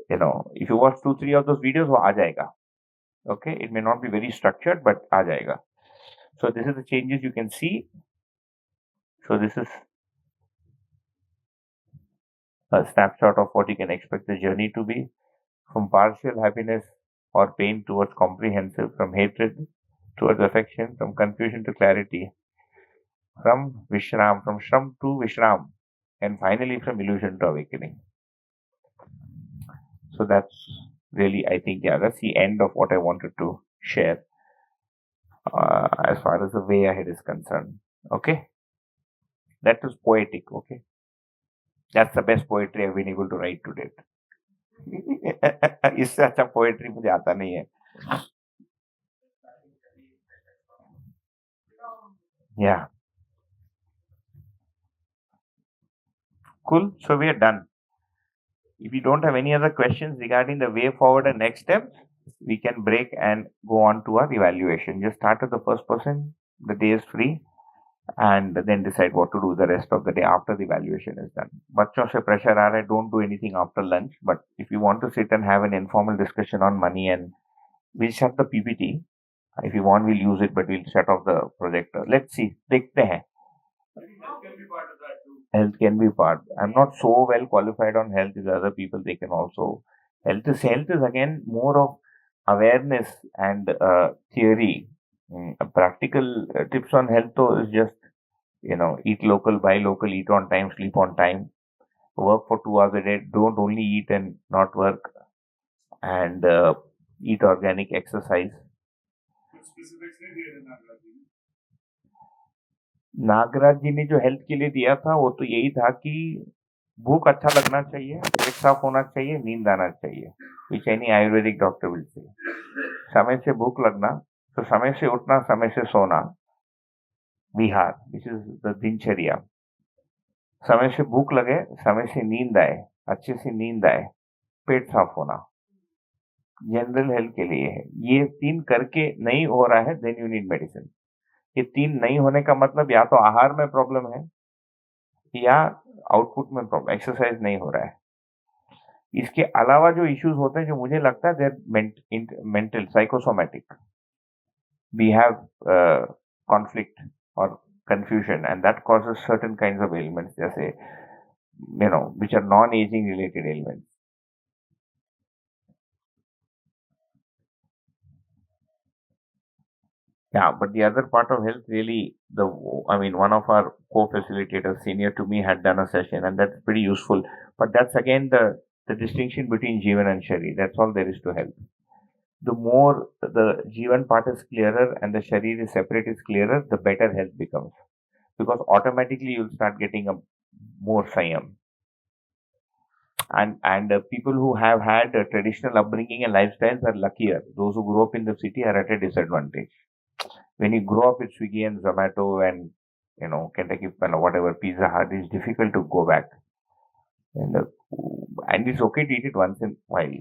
if you watch 2-3 of those videos, वो आ जाएगा. Okay, it may not be very structured, but aa jayega. So this is the changes you can see. So this is a snapshot of what you can expect the journey to be, from partial happiness or pain towards comprehensive, from hatred towards affection, from confusion to clarity, from Vishram, from Shram to Vishram, and finally from illusion to awakening. So that's really, I think, yeah, that's the end of what I wanted to share as far as the way ahead is concerned. Okay, that was poetic. Okay, that's the best poetry I've been able to write to date. इससे अच्छा poetry मुझे आता नहीं है. Yeah, cool. So we are done. If you don't have any other questions regarding the way forward and next steps, we can break and go on to our evaluation. Just start with the first person. The day is free, and then decide what to do the rest of the day after the evaluation is done. बच्चों से pressure आ रहा है, don't do anything after lunch. But if you want to sit and have an informal discussion on money, and we'll shut the PPT. If you want, we'll use it, but we'll shut off the projector. Let's see. देखते हैं. Health can be part. I'm not so well qualified on health as other people. They can also. Health is again more of awareness and theory. Practical tips on health though is just, eat local, buy local, eat on time, sleep on time, work for 2 hours a day. Don't only eat and not work, and eat organic, exercise. Nagraj जी ने जो health के लिए दिया था वो तो यही था कि भूख अच्छा लगना चाहिए, पेट साफ होना चाहिए, नींद आना चाहिए, which any Ayurvedic doctor will say. समय से भूख लगना, तो समय से उठना, समय से सोना, विहार, which is the दिनचर्या. समय से भूख लगे, समय से नींद आए, अच्छे से नींद आए, पेट साफ होना, जनरल हेल्थ के लिए है. ये 3 करके नहीं हो रहा है, देन यू नीड मेडिसिन. ये 3 नहीं होने का मतलब या तो आहार में प्रॉब्लम है या आउटपुट में प्रॉब्लम, एक्सरसाइज नहीं हो रहा है. इसके अलावा जो इश्यूज होते हैं, जो मुझे लगता है there mental, psychosomatic, we have conflict और confusion, and that causes certain kinds of elements, जैसे which are non ageing related elements. Yeah, but the other part of health really, one of our co-facilitators, senior to me, had done a session, and that's pretty useful. But that's again the distinction between Jivan and Shari. That's all there is to health. The more the Jivan part is clearer and the Shari is separate is clearer, the better health becomes. Because automatically you'll start getting a more Sayam. And people who have had a traditional upbringing and lifestyles are luckier. Those who grew up in the city are at a disadvantage. When you grow up with Swiggy and Zomato and Kentucky and whatever, Pizza Hut, it's difficult to go back. And it's okay to eat it once in a while.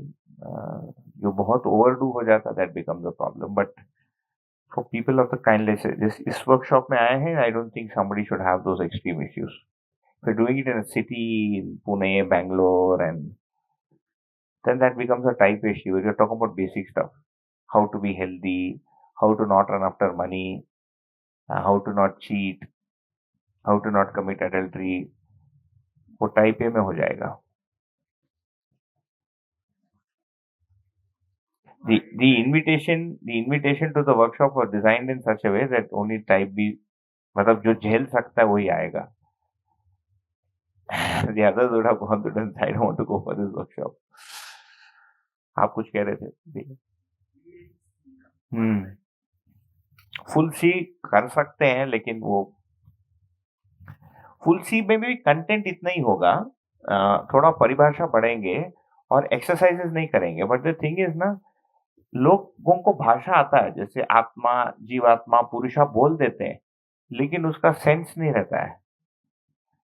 जो बहुत overdue हो जाता, that becomes a problem. But for people of the kind, let's say this workshop में आए हैं, I don't think somebody should have those extreme issues. If you're doing it in a city, in Pune, Bangalore, and then that becomes a type issue. You're talking about basic stuff, how to be healthy, how to not run after money, how to not cheat, how to not commit adultery, वो type A में हो जाएगा. The invitation to the workshop was designed in such a way that only type B, मतलब जो झेल सकता है वही आएगा. The others would have gone to them. I don't want to go for this workshop. आप कुछ कह रहे थे? फुल सी कर सकते हैं, लेकिन वो फुल सी में भी कंटेंट इतना ही होगा, थोड़ा परिभाषा बढ़ेंगे और एक्सरसाइजेस नहीं करेंगे. बट द थिंग इज ना, लोगों को भाषा आता है, जैसे आत्मा, जीवात्मा, पुरुषा बोल देते हैं, लेकिन उसका सेंस नहीं रहता है.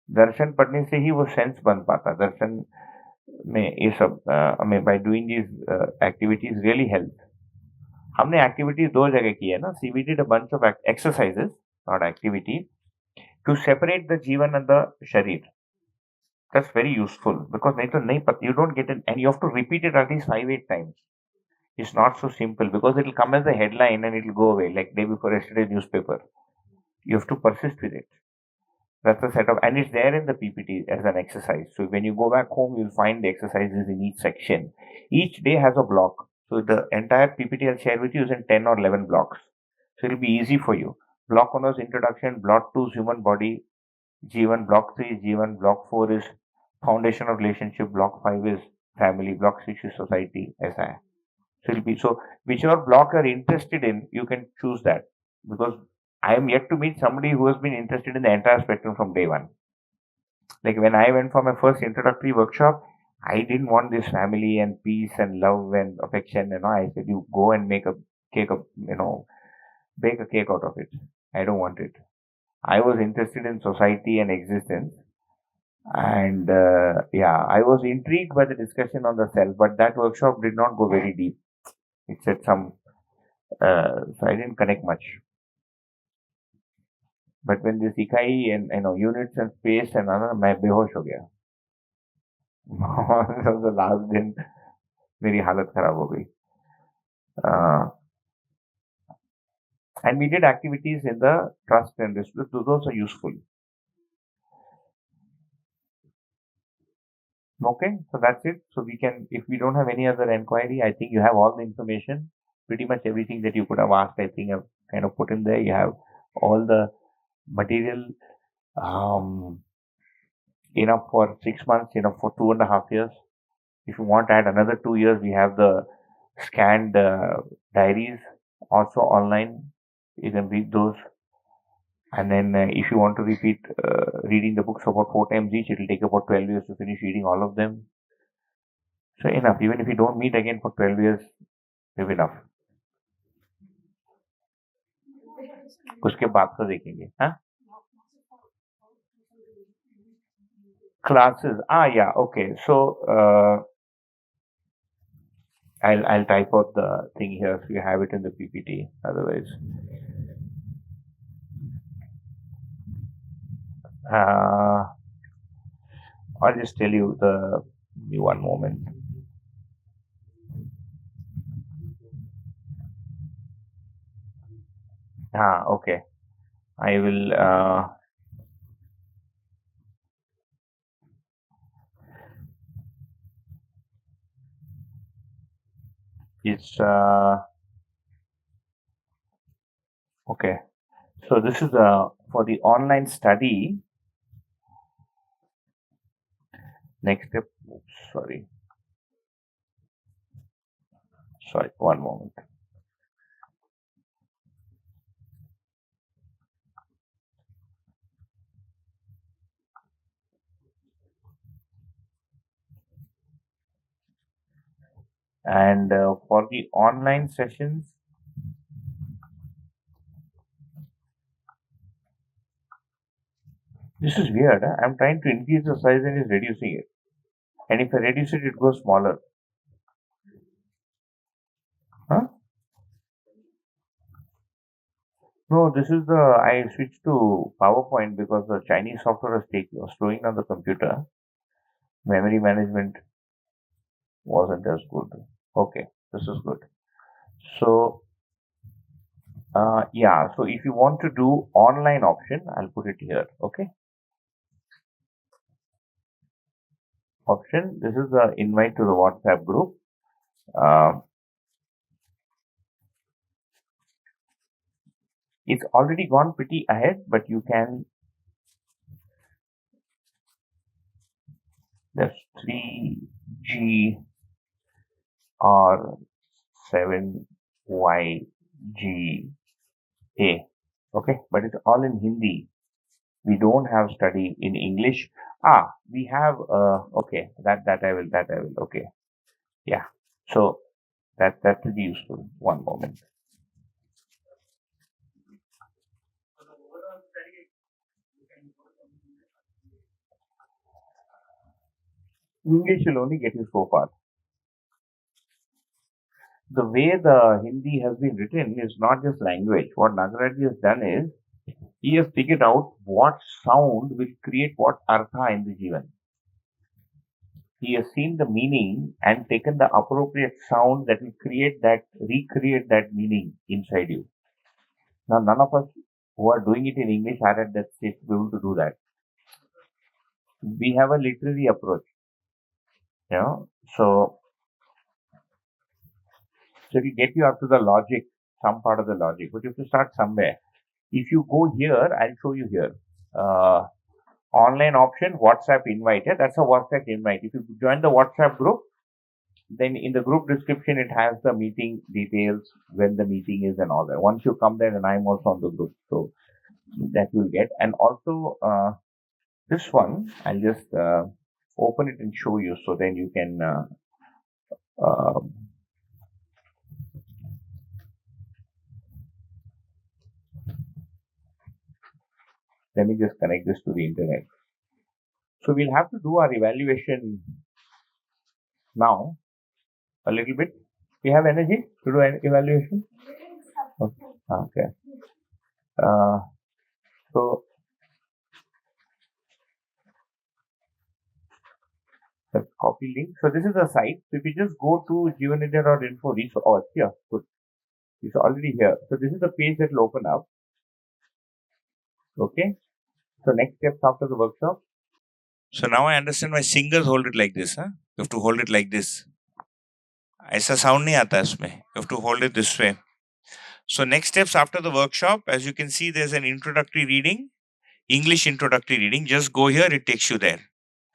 दर्शन पढ़ने से ही वो सेंस बन पाता. दर्शन में ये सब हमें by doing this activities really help. हमने एक्टिविटीज 2 जगह की है ना. See we did a bunch of exercises, not activity, to separate the jeevan and the sharir. That's very useful, because नहीं तो नहीं पता, you don't get it, and you have to repeat it at least 5-8 times. is not so simple because it will come as a headline and it will go away like day before yesterday's newspaper. You have to persist with it. That's a set of, and it's there in the PPT as an exercise. So when you go back home, you'll find the exercises in each section. Each day has a block. So the entire PPT I'll share with you is in 10 or 11 blocks. So it'll be easy for you. Block 1 is introduction, block 2 is human body, G1, block 3 is G1, block 4 is foundation of relationship, block 5 is family, block 6 is society, SI. So it'll be, so whichever block you're interested in, you can choose that, because I am yet to meet somebody who has been interested in the entire spectrum from day one. Like when I went for my first introductory workshop, I didn't want this family and peace and love and affection. I said, you go and make a cake of, bake a cake out of it. I don't want it. I was interested in society and existence. And I was intrigued by the discussion on the self, but that workshop did not go very deep. It said some, so I didn't connect much. But when this इकाई and units and space and मैं बेहोश हो गया. The last दिन मेरी हालत खराब हो गई. And we did activities in the trust and respect. Those are useful. Okay, so that's it. So we can, if we don't have any other inquiry, I think you have all the information. Pretty much everything that you could have asked, I think I've kind of put in there. You have all the material, enough for 6 months, enough for 2.5 years. If you want to add another 2 years, we have the scanned diaries also online. You can read those. And then if you want to repeat reading the books about 4 times each, it will take about 12 years to finish reading all of them. So enough. Even if you don't meet again for 12 years, you have enough. उसके बाद तो देखेंगे, हाँ? Classes. Yeah, okay. So I'll type out the thing here so you have it in the PPT. Otherwise, I'll just tell you the one moment. Okay. I will. It's okay. So this is for the online study. Next step. Oops, sorry, one moment. And for the online sessions, this is weird. I'm trying to increase the size and it's reducing it. And if I reduce it, it goes smaller. Huh? No, this is I switched to PowerPoint because the Chinese software was slowing down the computer. Memory management wasn't as good. Okay, this is good. So, so if you want to do online option, I'll put it here. Okay. Option, this is the invite to the WhatsApp group. It's already gone pretty ahead, but you can, there's 3G or 7YGA. Okay, but it's all in Hindi. We don't have study in English. We have, okay, that I will, okay. Yeah, so that will be useful. One moment. English will only get you so far. The way the Hindi has been written is not just language. What Nagaraj has done is, he has figured out what sound will create what artha in the Jivan. he has seen the meaning and taken the appropriate sound that will recreate that meaning inside you. Now, none of us who are doing it in English are at that stage to be able to do that. We have a literary approach, you know. So it will get you up to the logic, some part of the logic, but you have to start somewhere. If you go here, I'll show you here. Online option, WhatsApp invite. Yeah, that's a WhatsApp invite. If you join the WhatsApp group, then in the group description, it has the meeting details, when the meeting is and all that. Once you come there, then I'm also on the group. So that you'll get. And also, this one, I'll just open it and show you so then you can let me just connect this to the internet. So we'll have to do our evaluation now a little bit. We have energy to do an evaluation? Okay. So let's copy link. So this is the site. So if you just go to jivanidya.info, oh, it's here. Good. It's already here. So this is the page that will open up. Okay. So next steps after the workshop. So now I understand why singers hold it like this. Huh? You have to hold it like this. ऐसा sound नहीं आता इसमें. You have to hold it this way. So next steps after the workshop, as you can see, there's an introductory reading, English introductory reading. Just go here, it takes you there.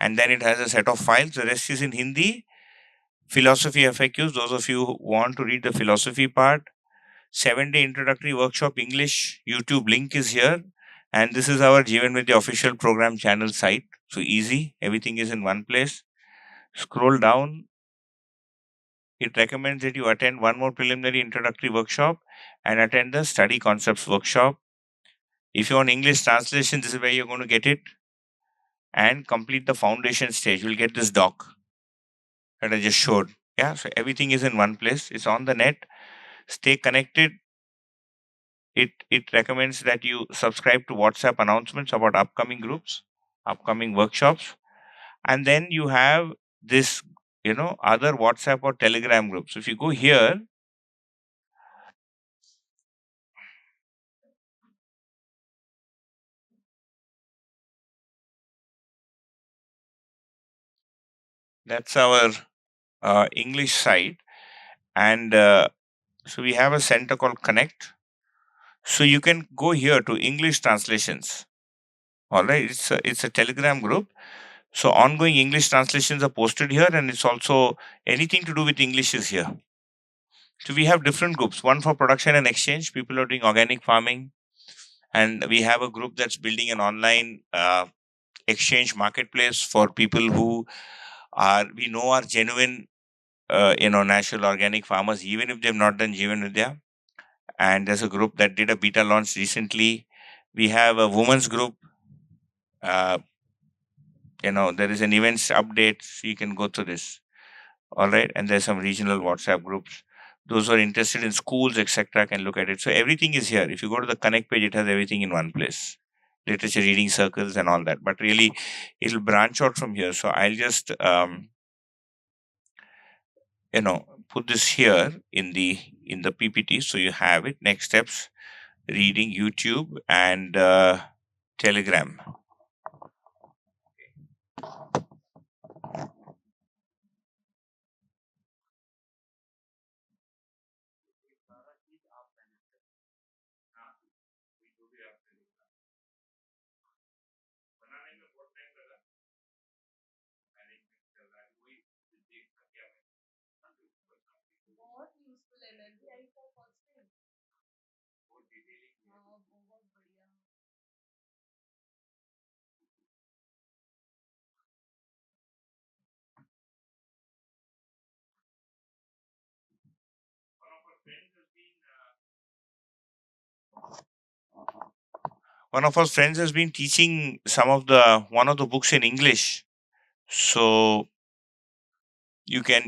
And then it has a set of files. The rest is in Hindi. Philosophy FAQs, those of you who want to read the philosophy part. 7-day introductory workshop English, YouTube link is here. And this is our Jeevan Vidya official program channel site. So easy, everything is in one place. Scroll down. It recommends that you attend one more preliminary introductory workshop and attend the study concepts workshop. If you want English translation, this is where you're going to get it. And complete the foundation stage. You'll get this doc that I just showed. Yeah, so everything is in one place. It's on the net. Stay connected. It recommends that you subscribe to WhatsApp announcements about upcoming groups, upcoming workshops. And then you have this, other WhatsApp or Telegram groups. So if you go here, that's our English site. And so we have a center called Connect. So you can go here to English translations. All right, it's a Telegram group. So ongoing English translations are posted here, and it's also anything to do with English is here. So we have different groups. One for production and exchange. People are doing organic farming, and we have a group that's building an online exchange marketplace for people who we know are genuine, natural organic farmers, even if they've not done Jeevan Vidya. And there's a group that did a beta launch recently. We have a women's group. There is an events update, so you can go through this. All right, and there's some regional WhatsApp groups. Those who are interested in schools, etc., can look at it. So everything is here. If you go to the Connect page, it has everything in one place. Literature reading circles and all that. But really, it'll branch out from here. So I'll just put this here in the PPT, so you have it. Next steps: reading, YouTube, and Telegram. बहुत useful है, मैं भी आई था first time. हाँ, बहुत बढ़िया। One of our friends has been teaching one of the books in English. So you can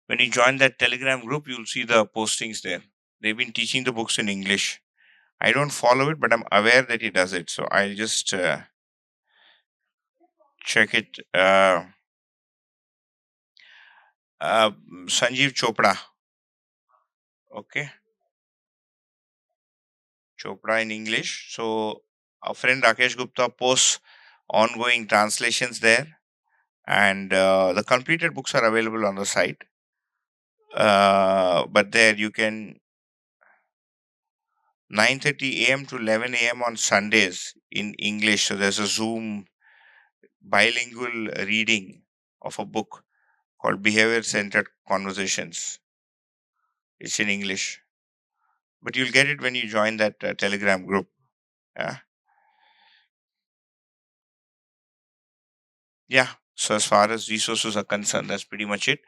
when you join that Telegram group, you'll see the postings there. They've been teaching the books in English. I don't follow it, but I'm aware that he does it. So I'll just check it. Sanjeev Chopra. Okay. Chopra in English. So our friend Rakesh Gupta posts ongoing translations there, and the completed books are available on the site. But there you can 9:30 a.m. to 11 a.m. on Sundays in English. So there's a Zoom bilingual reading of a book called Behavior Centered Conversations. It's in English, but you'll get it when you join that Telegram group. Yeah. So as far as resources are concerned, that's pretty much it.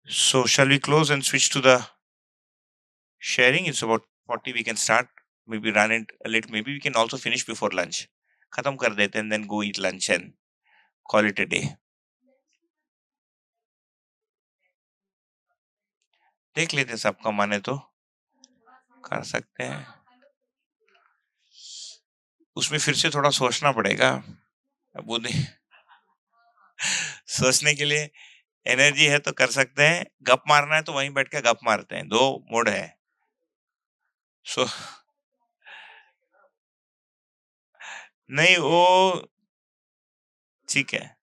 So shall we close and switch to the sharing? It's about 40. We can start. Maybe run it a little. Maybe we can also finish before lunch. Khatam kar dete and then go eat lunch and call it a day. देख लेते हैं सबका माने तो कर सकते हैं. उसमें फिर से थोड़ा सोचना पड़ेगा. वो नहीं सोचने के लिए एनर्जी है तो कर सकते हैं. गप मारना है तो वहीं बैठ के गप मारते हैं. 2 मोड है. सो नहीं वो ठीक है.